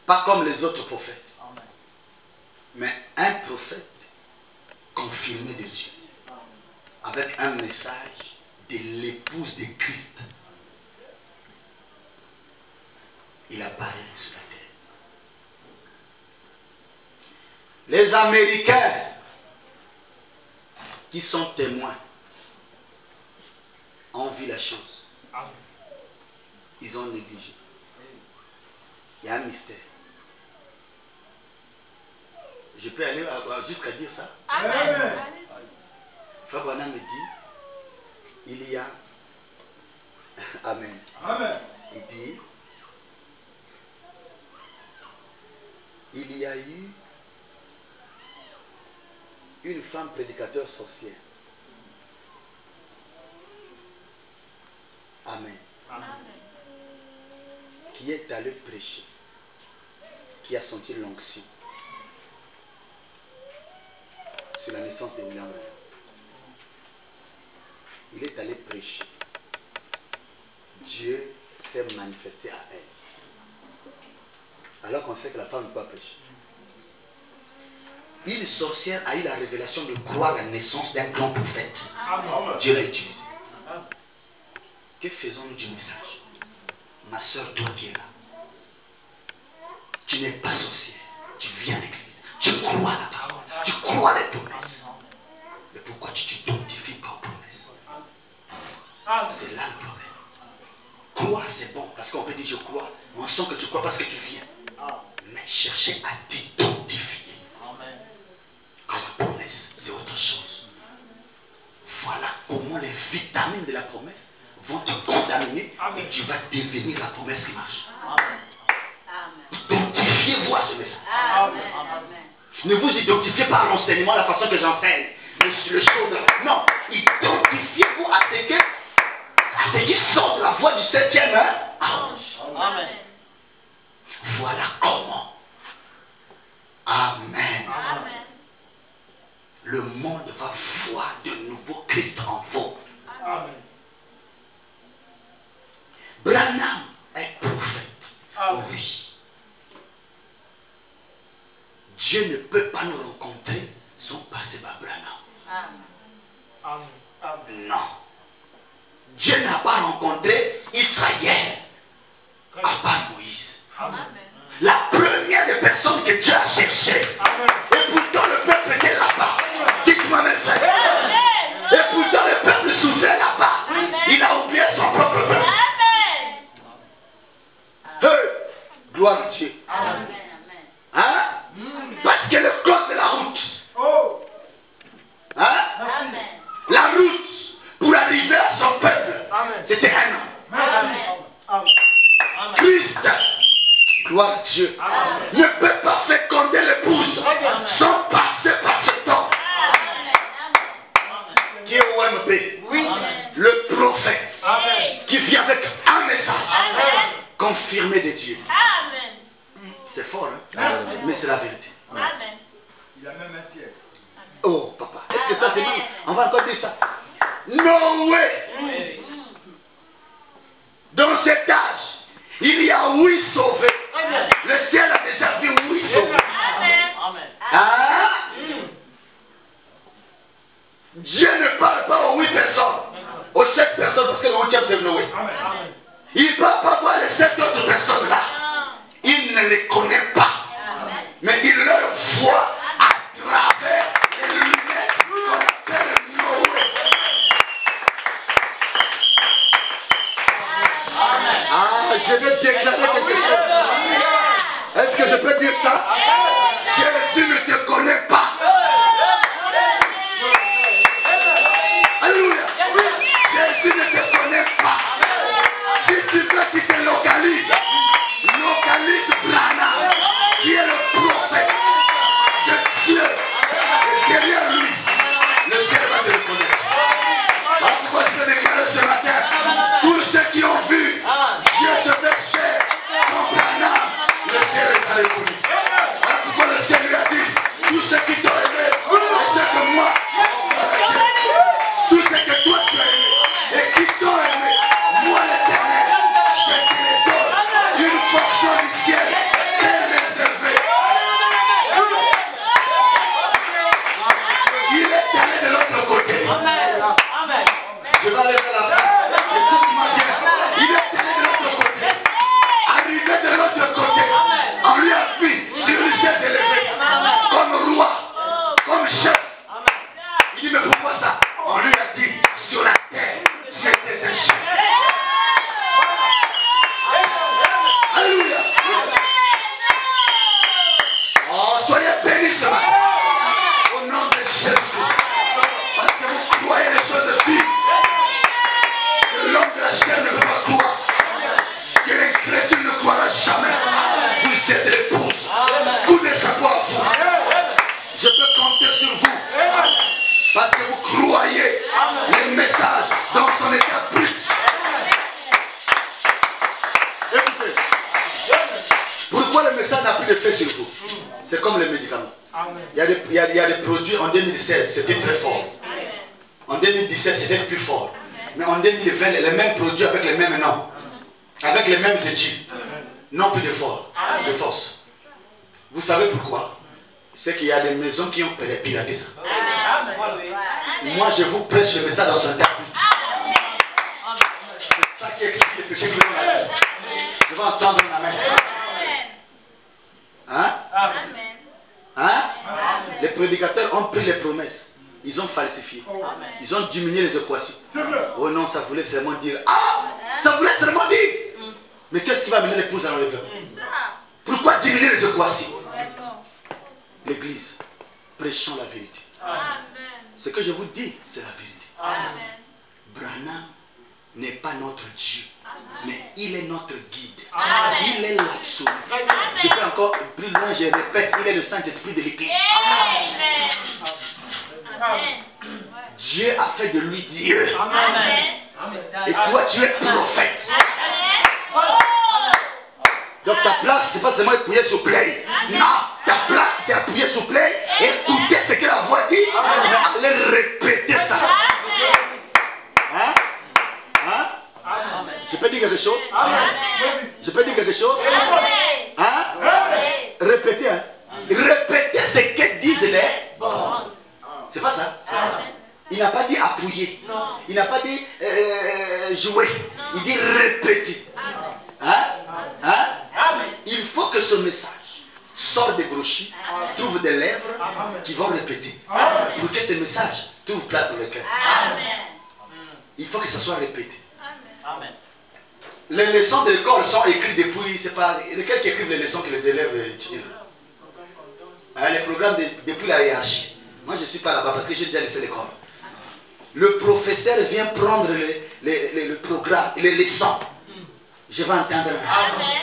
Pas comme les autres prophètes. Mais un prophète confirmé de Dieu. Avec un message de l'épouse de Christ. Il apparaît sur la terre. Les Américains qui sont témoins ont vu la chance. Ils ont négligé. Il y a un mystère. Je peux aller jusqu'à dire ça? Amen. Frère Branham me dit, il y a... Amen. Amen. Il dit, il y a eu une femme prédicateur sorcière. Amen. Qui est allée prêcher, qui a senti l'onction sur la naissance de William Branham. Il est allé prêcher. Dieu s'est manifesté à elle. Alors qu'on sait que la femme ne peut pas prêcher. Une sorcière a eu la révélation de croire à la naissance d'un grand prophète. Amen. Dieu l'a utilisé. Que faisons-nous du message? Ma soeur, toi qui es là, tu n'es pas sorcière, tu viens à l'église, tu crois à la parole, tu crois à les promesses. Mais pourquoi tu ne t'identifies pas aux promesses? Amen. C'est là le problème. Croire, c'est bon, parce qu'on peut dire je crois. On sent que tu crois parce que tu viens. Mais chercher à t'identifier à la promesse, c'est autre chose. Voilà comment les vitamines de la promesse vont te contaminer et tu vas devenir la promesse qui marche. Identifiez-vous à ce message. Ne vous identifiez pas à l'enseignement, à la façon que j'enseigne. Le show de la... Non, identifiez-vous à ce qui sort de la voix du 7e ange. Amen. Voilà comment. Amen. Le monde va voir de nouveau Christ en vous. Amen. Branham est prophète. Oui. Dieu ne peut pas nous rencontrer sans passer par Branham. Amen. Non. Dieu n'a pas rencontré Israël à part Moïse. La première des personnes que Dieu a cherchées. Et pourtant le peuple était là-bas. Dites-moi mes frères. Et pourtant le peuple souffrait là-bas. Il a oublié son propre peuple. Hey, gloire à Dieu. Hein? Parce que le code de la route. Hein? La route pour arriver à son peuple, c'était un homme. Christ, gloire à Dieu, ne peut pas féconder l'épouse sans passer par cet homme. Qui est OMP? Le prophète qui vient avec un message confirmé de Dieu. C'est fort, hein? Mais c'est la vérité. Il a même un ciel. Oh, papa, est-ce que ça c'est même... On va encore dire ça. No way! Dans cet âge, il y a 8 sauvés. Le ciel a déjà vu 8 sauvés. Hein? Dieu ne parle pas aux 8 personnes, aux 7 personnes, parce que le 8e c'est Noé. Il ne parle pas voir les 7 autres personnes là. Il ne les connaît pas. Mais il leur voit à travers les lunettes qu'on appelle Noé. Ah, je vais déclarer quelque chose. Est-ce que je peux dire ça? Jésus ne te connaît pas. Alléluia. Jésus ne te connaît pas. Si tu veux qu'il te localise Branham, qui est le prophète de Dieu. Et derrière lui, le ciel va te reconnaître. Alors pourquoi je peux déclarer ce matin, tous ceux qui ont vu Dieu se faire chair dans Branham, le ciel est allé pour lui. Voilà pourquoi le ciel lui a dit, tous ceux qui t'ont aimé, et ceux que moi, tous ceux que toi tu as aimé, et qui t'ont aimé, moi l'Éternel, je te les donne une portion du ciel très réservée. Il est allé de l'autre côté. Je vais aller vers la fin. Écoute-moi bien. Il est allé de l'autre côté. Arrivé de l'autre côté, on lui a mis sur une chaise élevée, comme roi, comme chef. Il dit, mais pourquoi ça? On lui a dit, sur la terre, tu étais un chef. Alléluia. Oh, soyez bénis ce matin. Au nom de Jésus. Parce que vous croyez les choses de vie. Que l'homme de la chair ne peut pas croire. Que les chrétiens ne croira jamais. Vous êtes l'épouse. Vous n'échappez à vous. Je peux compter sur vous. Parce que vous croyez les messages dans son état brut. Écoutez. Pourquoi le message n'a plus d'effet sur vous? C'est comme les médicaments. Il y a des produits en 2016, c'était très fort. En 2017, c'était plus fort. Mais en 2020, les mêmes produits avec les mêmes noms, avec les mêmes études, non plus de force. Vous savez pourquoi? C'est qu'il y a des maisons qui ont piraté ça. Moi, je vous prêche le message dans son état brut. C'est ça qui explique le péché qui est dans la vie. Je vais entendre un amen. Hein? Hein? Les prédicateurs ont pris les promesses. Ils ont falsifié. Amen. Ils ont diminué les équations. C'est vrai. Oh non, ça voulait seulement dire. Ah, ça voulait seulement dire. Mais qu'est-ce qui va mener l'épouse dans le cœur? Pourquoi diminuer les équations? L'église, prêchons la vérité. Ce que je vous dis, c'est la vérité. Amen. Branham n'est pas notre Dieu, mais il est notre guide. Amen. Il est l'absolu. Très bien. Je peux encore plus loin, je répète, il est le Saint-Esprit de l'église. Dieu a fait de lui Dieu. Amen. Et toi, tu es prophète. Donc ta place, c'est pas seulement appuyer sur play. Non, ta place, c'est appuyer sur play, écouter ce que la voix dit, mais aller répéter ça. Hein? Hein? Amen. Je peux dire quelque chose? Amen. Je peux dire quelque chose? Hein? Répétez, hein? Répétez ce que disent les... Bon. C'est pas ça? Amen. Il n'a pas dit appuyer. Non. Il n'a pas dit jouer. Il dit répéter. Hein? Hein? Amen. Il faut que ce message sorte des brochures, trouve des lèvres qui vont répéter. Pour que ce message trouve place dans le cœur. Il faut que ça soit répété. Amen. Les leçons de l'école sont écrites depuis, c'est pas lesquels qui écrivent les leçons que les élèves étudient. Hein, les programmes depuis la hiérarchie. Moi je ne suis pas là-bas parce que j'ai déjà laissé l'école. Le professeur vient prendre le programme, les leçons. Je vais entendre. Amen.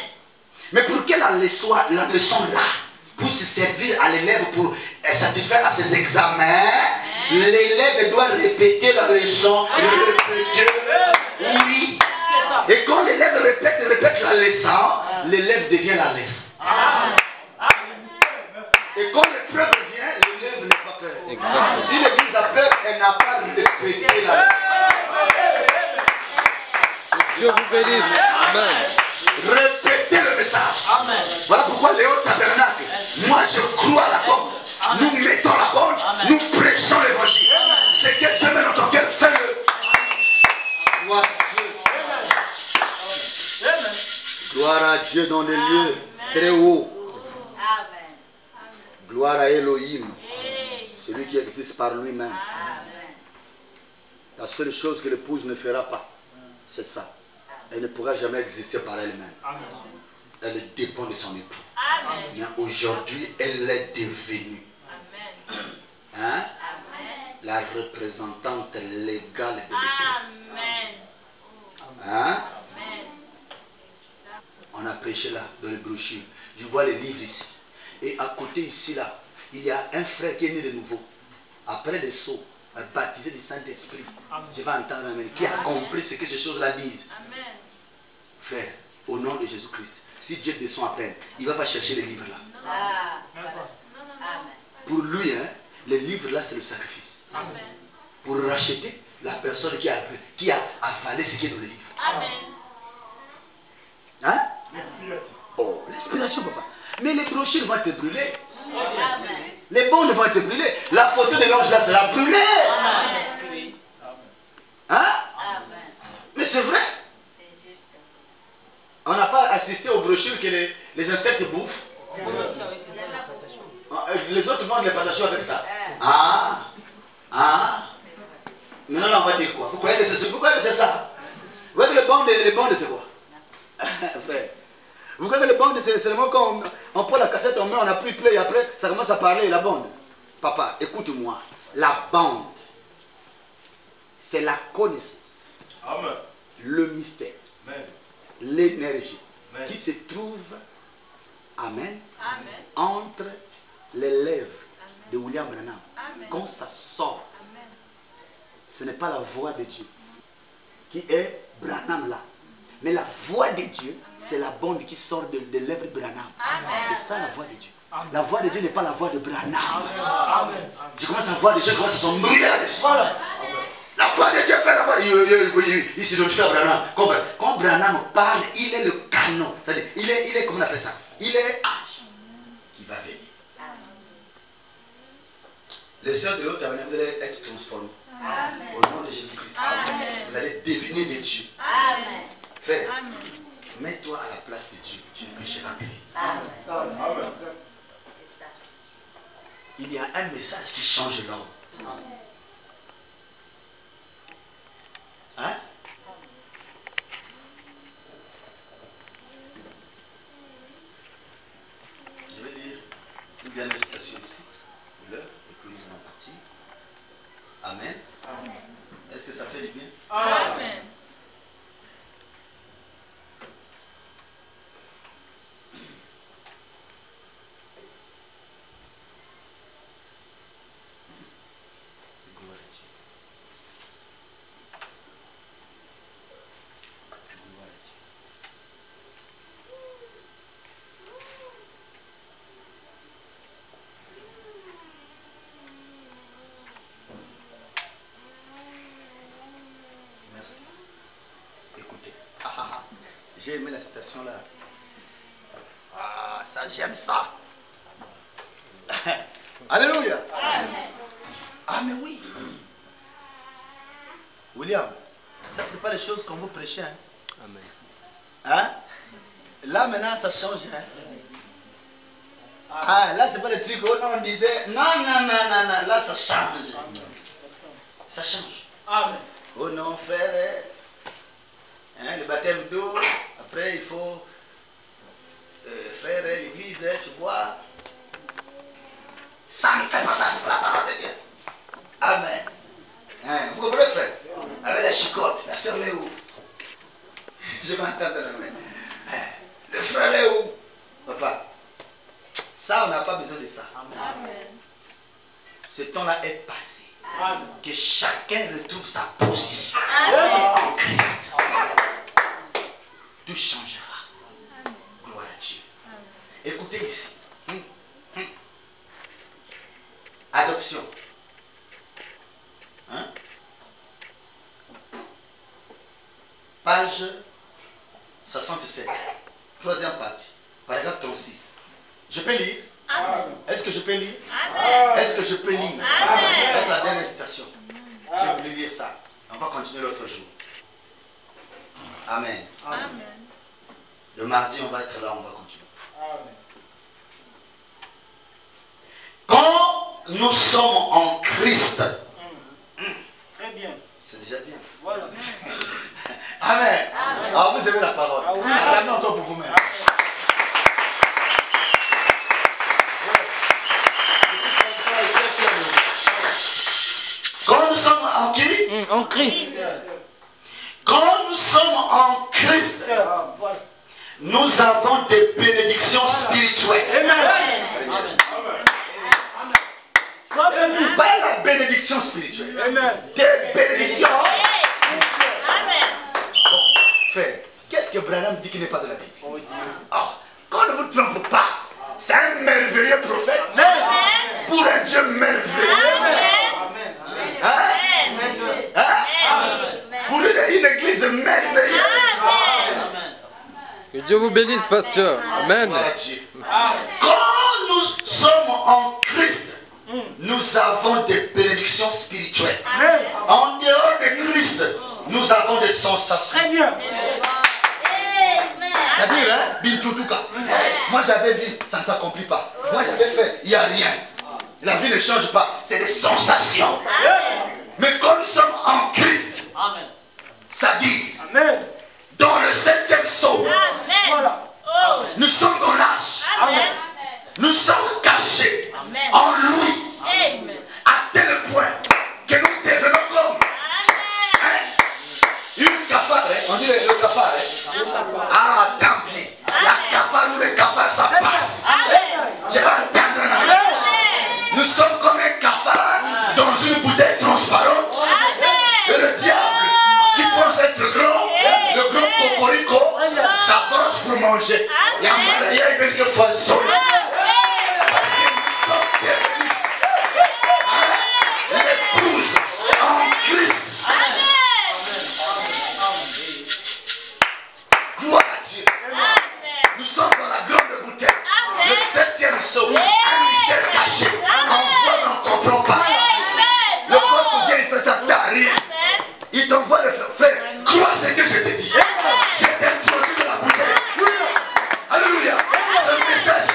Mais pour que la leçon là puisse servir à l'élève pour satisfaire à ses examens, l'élève doit répéter la leçon, répéter, oui. Et quand l'élève répète la leçon, l'élève devient la leçon. Amen. Et quand l'épreuve vient, l'élève n'a pas peur. Si l'église a peur, elle n'a pas répété la leçon. Dieu vous bénisse. Amen. Répétez le message. Amen. Voilà pourquoi Léo Tabernacle, moi je crois à la porte. Nous mettons la porte, nous prêchons l'évangile. C'est que Dieu met dans ton cœur, fais-le. Gloire à Dieu. Gloire à Dieu dans les lieux très hauts. Gloire à Elohim, celui qui existe par lui-même. La seule chose que l'épouse ne fera pas, c'est ça. Elle ne pourra jamais exister par elle-même. Elle dépend de son époux. Mais aujourd'hui, elle est devenue hein, la représentante légale de l'époux. Hein? On a prêché là, dans les brochures. Je vois les livres ici. Et à côté ici, là, il y a un frère qui est né de nouveau. Après le saut, baptisé du Saint-Esprit. Je vais entendre un qui a compris ce que ces choses-là disent. Frère, au nom de Jésus-Christ, si Dieu descend à peine, il ne va pas chercher les livres là. Pour lui, hein, les livres là, c'est le sacrifice. Pour racheter la personne qui a avalé ce qui est dans les livres. Hein? Oh, l'inspiration, papa. Mais les brochures vont te brûler. Les bandes vont te brûler. La photo de l'ange là sera brûlée. Hein? Mais c'est vrai. On n'a pas assisté aux brochures que les insectes bouffent. Les autres vendent les patachots avec ça. Ah. Ah. Maintenant là, on va dire quoi? Vous croyez que c'est ça? Vous croyez que les bandes c'est quoi? Frère. Vous croyez que les bandes c'est seulement quand on prend la cassette, on met, on appuie play, et après ça commence à parler la bande. Papa, écoute-moi. La bande, c'est la connaissance. Amen. Le mystère. Amen. L'énergie Amen. qui se trouve, amen, Amen. entre les lèvres de William Branham. Amen. Quand ça sort, Amen. ce n'est pas la voix de Dieu qui est Branham là. Mais la voix de Dieu, c'est la bande qui sort des lèvres de Branham. C'est ça la voix de Dieu. La voix de Dieu n'est pas la voix de Branham. Amen. Je commence à voir des gens qui commencent à s'embrouiller là-dessus. Voilà. La voix de Dieu fait la voix. Il se donne faire Branham. Quand Branham parle, il est le canon. C'est-à-dire, il est, comment on appelle ça? Il est H qui va venir. Les sœurs de l'autre avenir, vous allez être transformés. Au nom de Jésus-Christ. Vous allez devenir des dieux. Frère, mets-toi à la place de Dieu. Tu ne pécheras plus. Il y a un message qui change l'homme. bien les citations ici. L'heure, et puis nous allons partir. Amen. Est-ce que ça fait du bien? Amen. Gloire à Dieu. Gloire à Dieu. Merci. Écoutez. J'ai aimé la citation là. Ah, ça, j'aime ça. Alléluia. Ah, mais oui. William, ça, c'est pas les choses qu'on vous prêchait. Hein? Amen. Hein? Là, maintenant, ça change. Hein? Ah, là, c'est pas le truc où on disait non, non, non, non, non. Là, ça change. Ça change. Amen. Oh non, frère. Hein, le baptême d'eau. Après, il faut. Frère, l'église, tu vois. Ça ne fait pas ça, c'est pour la parole de Dieu. Amen. Hein, vous comprenez, frère? Avec la chicotte, la soeur Léo. Je m'entends dans la main. Hein, le frère Léo. Papa. Ça, on n'a pas besoin de ça. Amen. Ce temps-là est passé. Amen. Que chacun retrouve sa position Amen. en Christ. Tout changera. Gloire à Dieu. Écoutez ici. Adoption. Hein? Page 67. Troisième partie. Paragraphe 36. Je peux lire? Amen. Est-ce que je peux lire? Amen. Est-ce que je peux lire? Amen. Ça, c'est la dernière citation. J'ai voulu lire ça. On va continuer l'autre jour. Amen. Amen. Le mardi, on va être là, on va continuer. Amen. Quand nous sommes en Christ, Très bien. c'est déjà bien. Voilà. Amen. Amen. Alors, vous aimez la parole. Ah oui. Acclamez encore pour vous-même. Quand nous sommes en qui? En Christ. Quand nous sommes en Christ, Voilà. nous avons des bénédictions spirituelles. Amen. Amen. Sois béni. Pas la bénédiction spirituelle. Amen. Des bénédictions. Amen. Frère, qu'est-ce que Branham dit qui n'est pas de la Bible? Oh, qu'on ne vous trompe pas. C'est un merveilleux prophète. Amen. Pour un Dieu merveilleux. Hein? Hein? Pour une église merveilleuse. Amen. Que Dieu vous bénisse, pasteur. Amen. Voilà Dieu. Quand nous sommes en Christ, nous avons des bénédictions spirituelles. Amen. En dehors de Christ, nous avons des sensations. Très bien. C'est-à-dire, hein, Bintoutuka, moi j'avais vu, ça ne s'accomplit pas. Moi j'avais fait, il n'y a rien. La vie ne change pas, c'est des sensations. Mais quand nous sommes en Christ, Amen. ça dit, Amen. dans le 7e sceau, Voilà. nous sommes dans l'âge, Amen. nous sommes cachés en lui, à tel point que nous devenons comme une cafard, hein, on dit le cafard, hein. Ah, tant pis, la cafard ou le cafard, ça passe. Je vais entendre la main. Nous sommes comme un cafard dans une bouteille transparente. Et le diable qui pense être grand, le grand cocorico, s'avance pour manger. Il y a un malaya, il veut que soit sonné. Parce que nous sommes devenus l'épouse en Christ. Gloire à Dieu. Nous sommes dans la grande bouteille. Le 7e sceau. Un mystère caché. On voit mais on ne comprend pas. Le corps qui vient, il fait ça, t'as rien. Il t'envoie le frère. Crois ce que je te dis. Je t'ai introduit dans la bouteille. Alléluia. Ce message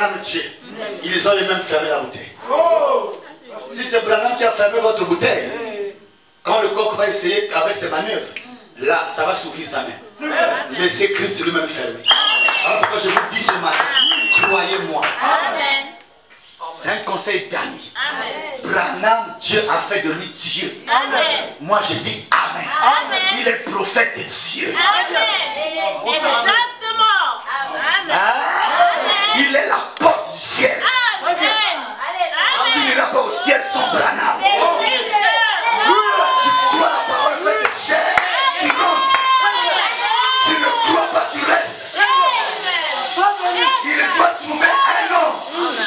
Branham tient, ils ont eux-mêmes fermé la bouteille. Si c'est Branham qui a fermé votre bouteille, quand le coq va essayer avec ses manœuvres, là, ça va s'ouvrir sa main. Laissez Christ lui-même fermer. Alors pourquoi je vous dis ce matin, croyez-moi. C'est un conseil d'ami. Branham, Dieu a fait de lui Dieu. Moi je dis Amen. Il est prophète de Dieu. Exactement. Il est la porte du ciel. Tu n'iras pas au ciel sans Branham. Tu crois la parole faite de chair qui rentre. Tu ne crois pas, tu restes. Il doit trouver un homme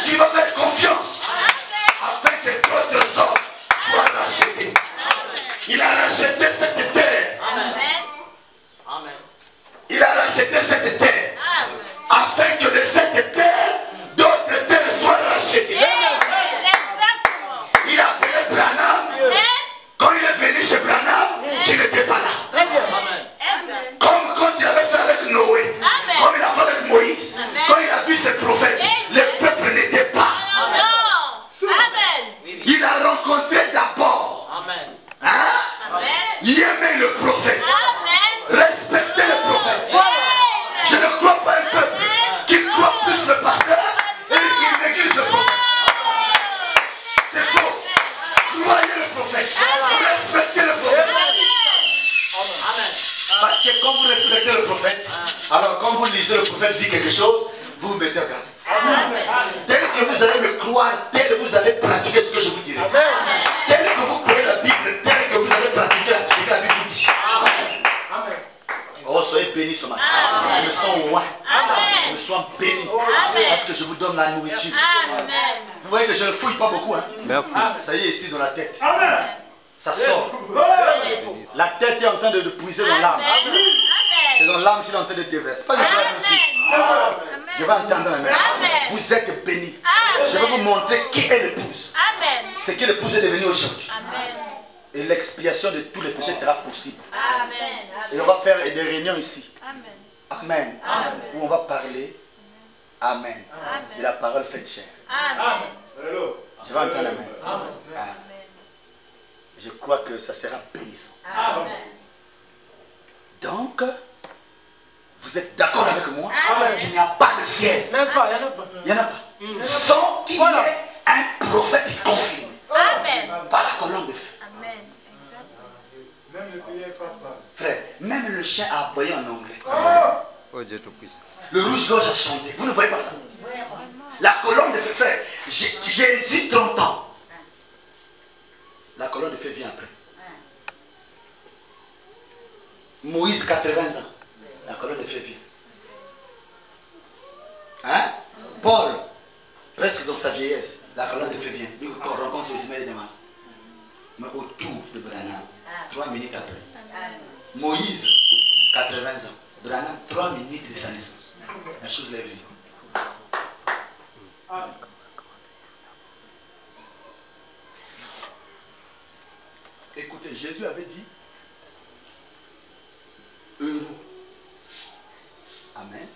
qui va faire confiance afin que votre sort soit racheté. Il a racheté cette terre. Il a racheté cette terre afin que de cette terre, d'autres terres soient rachetées. Il a appelé Branham. Quand il est venu chez Branham, je n'étais pas là. Comme quand il avait fait avec Noé, comme il a fait avec Moïse, quand il a vu ses prophètes, le peuple n'était pas. Il a rencontré d'abord. Il aimait le prophète. Respectez le prophète. Je ne crois pas un peuple qui croit plus le pasteur et qui néglige le prophète. C'est faux. Croyez le prophète. Respectez le prophète. Parce que quand vous respectez le prophète, alors quand vous lisez le prophète dit quelque chose, vous vous mettez en garde. Tel que vous allez me croire, tel que vous allez pratiquer ce que je vous dirai. Tel que vous croyez la Bible, tel que vous allez pratiquer ce que la Bible vous dit. Oh, soyez bénis ce matin. Je me sens loin. Je me sens béni. Parce que je vous donne la nourriture. Vous voyez que je ne fouille pas beaucoup. Hein? Merci. Ça y est, ici dans la tête. Ça sort. La tête est en train de puiser dans l'âme. C'est dans l'âme qu'il est en train de déverser. Pas juste la nourriture. Je vais entendre la main. Vous êtes bénis. Je vais vous montrer qui est l'épouse. Ce que l'épouse est devenue aujourd'hui. Et l'expiation de tous les péchés sera possible. Et on va faire des réunions ici. Amen. Où on va parler. Amen. Et la parole faite chair. Je vais entendre la main. Je crois que ça sera bénissant. Donc, vous êtes d'accord avec moi qu'il n'y a pas de ciel. Il n'y en a pas. Sans qu'il y ait un prophète confirmé par la colonne de feu. Même le pays passe pas. Frère, même le chien a aboyé en anglais. Oh Dieu tout-puissant. Le rouge-gorge a chanté. Vous ne voyez pas ça? La colonne de feu, frère, Jésus 30 ans. La colonne de feu vient après. Moïse 80 ans. La colonne de feu vient. Hein? Paul, presque dans sa vieillesse, la colonne de feu vient. Il rencontre sur Ismaël et Damas. Mais autour de Branham, 3 minutes après. Moïse, 80 ans. Branham, 3 minutes de sa naissance. La chose l'est venue. Écoutez, Jésus avait dit heureux. Amen.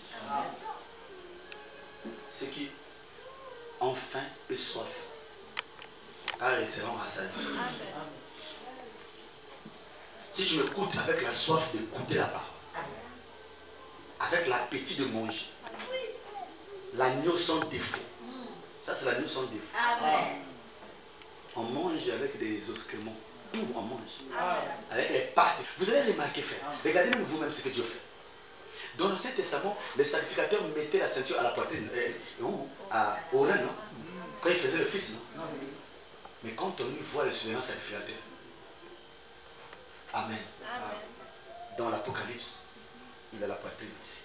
Ceux qui ont faim et soif, car ils seront rassasiés. Si tu m'écoutes avec la soif de goûter la parole, avec l'appétit de manger, l'agneau sans défaut. Ça, c'est l'agneau sans défaut. On mange avec des excréments. Tout on mange. Avec les pâtes. Vous allez remarquer, frère. Regardez même vous-même ce que Dieu fait. Dans l'Ancien Testament, les sacrificateurs mettaient la ceinture à la poitrine. Au rein, non? Quand ils faisaient le fils, non? Mais quand on y voit le souverain sacrificateur, Amen. Dans l'Apocalypse, il a la poitrine ici.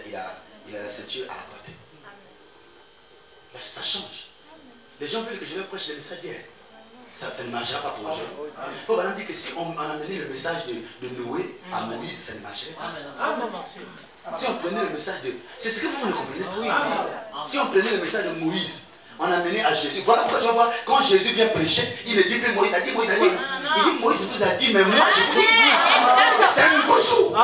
Il a la ceinture à la poitrine. Là, ça change. Les gens veulent que je leur prêche le message d'hier. Ça ne marchera pas pour eux. Il faut dire que si on amenait le message de Noé à Moïse, ça ne marcherait pas. Si on prenait le message de... C'est ce que vous ne comprenez pas. Si on prenait le message de Moïse, on amenait à Jésus. Voilà pourquoi tu vas voir, quand Jésus vient prêcher, il ne dit plus Moïse a dit, Moïse a dit. Il dit Moïse vous a dit, mais moi je vous dis. C'est un nouveau jour.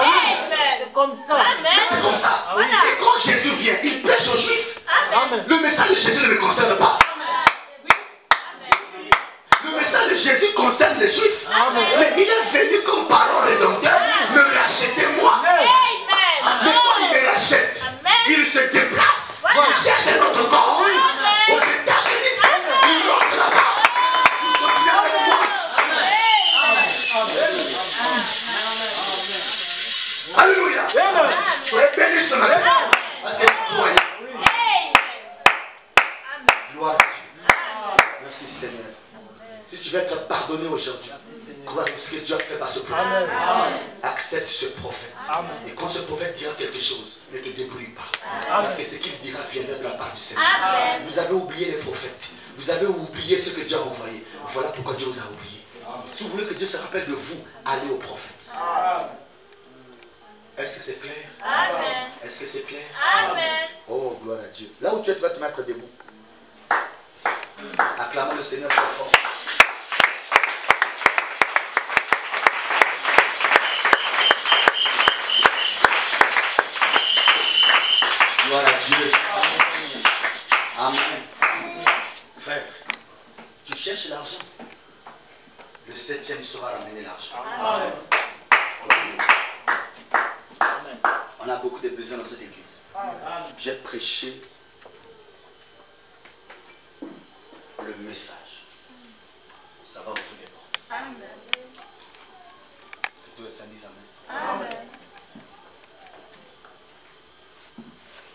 C'est comme ça. C'est comme ça. Et quand Jésus vient, il prêche aux Juifs. Amen. Le message de Jésus ne me concerne pas. Le message de Jésus concerne les Juifs. Mais il est venu comme parole rédempteur me racheter moi. Mais quand il me rachète, il se déplace. Il cherche un autre corps. Aux États-Unis. Il rentre là-bas. Il continue avec moi. Alléluia. Soyez bénis ce matin. Parce que vous croyez. Gloire à Dieu. Merci Seigneur. Si tu veux être pardonné aujourd'hui, crois en ce que Dieu a fait par ce prophète. Accepte ce prophète. Et quand ce prophète dira quelque chose, ne te débrouille pas. Parce que ce qu'il dira viendra de la part du Seigneur. Vous avez oublié les prophètes. Vous avez oublié ce que Dieu a envoyé. Voilà pourquoi Dieu vous a oublié. Si vous voulez que Dieu se rappelle de vous, allez au prophète. Est-ce que c'est clair? Est-ce que c'est clair? Oh, gloire à Dieu. Là où tu es, tu vas te mettre debout. Acclamons le Seigneur très fort. Gloire à Dieu. Amen. Frère, tu cherches l'argent. Le 7e saura ramener l'argent. On a beaucoup de besoins dans cette église. J'ai prêché le message. Ça va ouvrir les portes. Que tous les saints disent amen.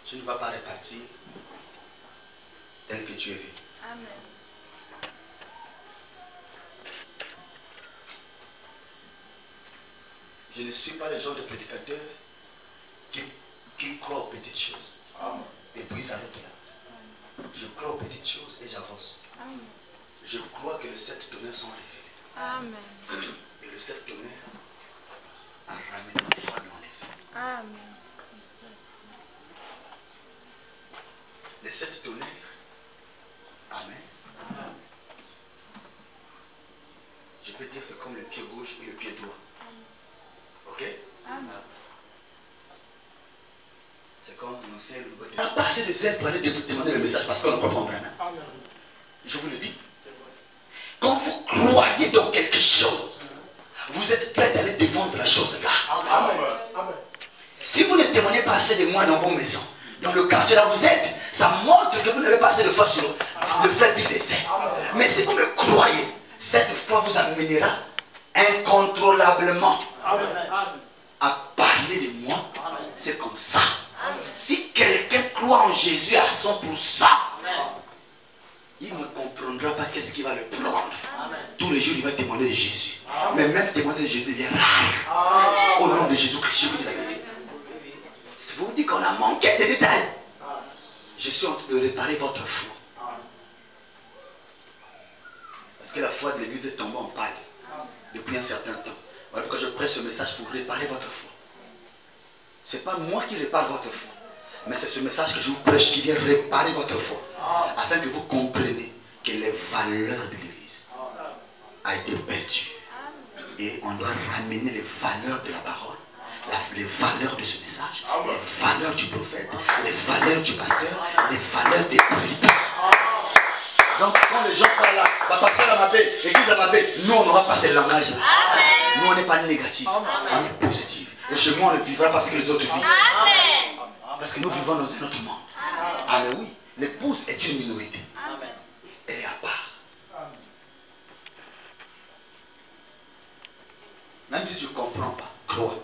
Tu ne vas pas repartir tel que tu es venu. Je ne suis pas le genre de prédicateur qui croit aux petites choses. Et puis ça s'arrête là. Je crois aux petites choses et j'avance. Je crois que les 7 tonnerres sont révélés. Et le 7 tonnerres a ramené une femme en effet. Les 7 tonnerres. Amen. Je peux dire c'est comme le pied gauche et le pied droit. Ok? C'est comme l'ancien et le nouveau. On a pas assez de zèle pour aller demander le message parce qu'on ne comprend pas. Je vous le dis. Quand vous croyez dans quelque chose, vous êtes prêt d'aller défendre la chose là. Si vous ne témoignez pas assez de moi dans vos maisons, dans le quartier là où vous êtes, ça montre que vous n'avez pas assez de foi sur le frère du décès. Mais si vous me croyez, cette foi vous amènera incontrôlablement à parler de moi. C'est comme ça. Si quelqu'un croit en Jésus à 100%, il ne comprendra pas qu'est-ce qui va le prendre. Tous les jours, il va témoigner de Jésus. Mais même témoigner de Jésus devient rare. Au nom de Jésus-Christ, je vous dis la vérité. Si vous dites qu'on a manqué de détails, je suis en train de réparer votre foi. Parce que la foi de l'église est tombée en panne depuis un certain temps. Voilà pourquoi je prêche ce message pour réparer votre foi. Ce n'est pas moi qui répare votre foi, mais c'est ce message que je vous prêche qui vient réparer votre foi, afin que vous compreniez que les valeurs de l'église ont été perdues. Et on doit ramener les valeurs de la parole, les valeurs de ce message, les valeurs du prophète, les valeurs du pasteur, les valeurs des prédicateurs. Donc quand les gens parlent là, pasteur Amabé, église Amabé, nous on n'aura pas ce langage là. Nous on n'est pas négatif, on est positif. Et chez moi on le vivra parce que les autres vivent. Parce que nous vivons dans un autre monde. Ah mais oui, l'épouse est une minorité. Elle est à part. Même si tu ne comprends pas, crois.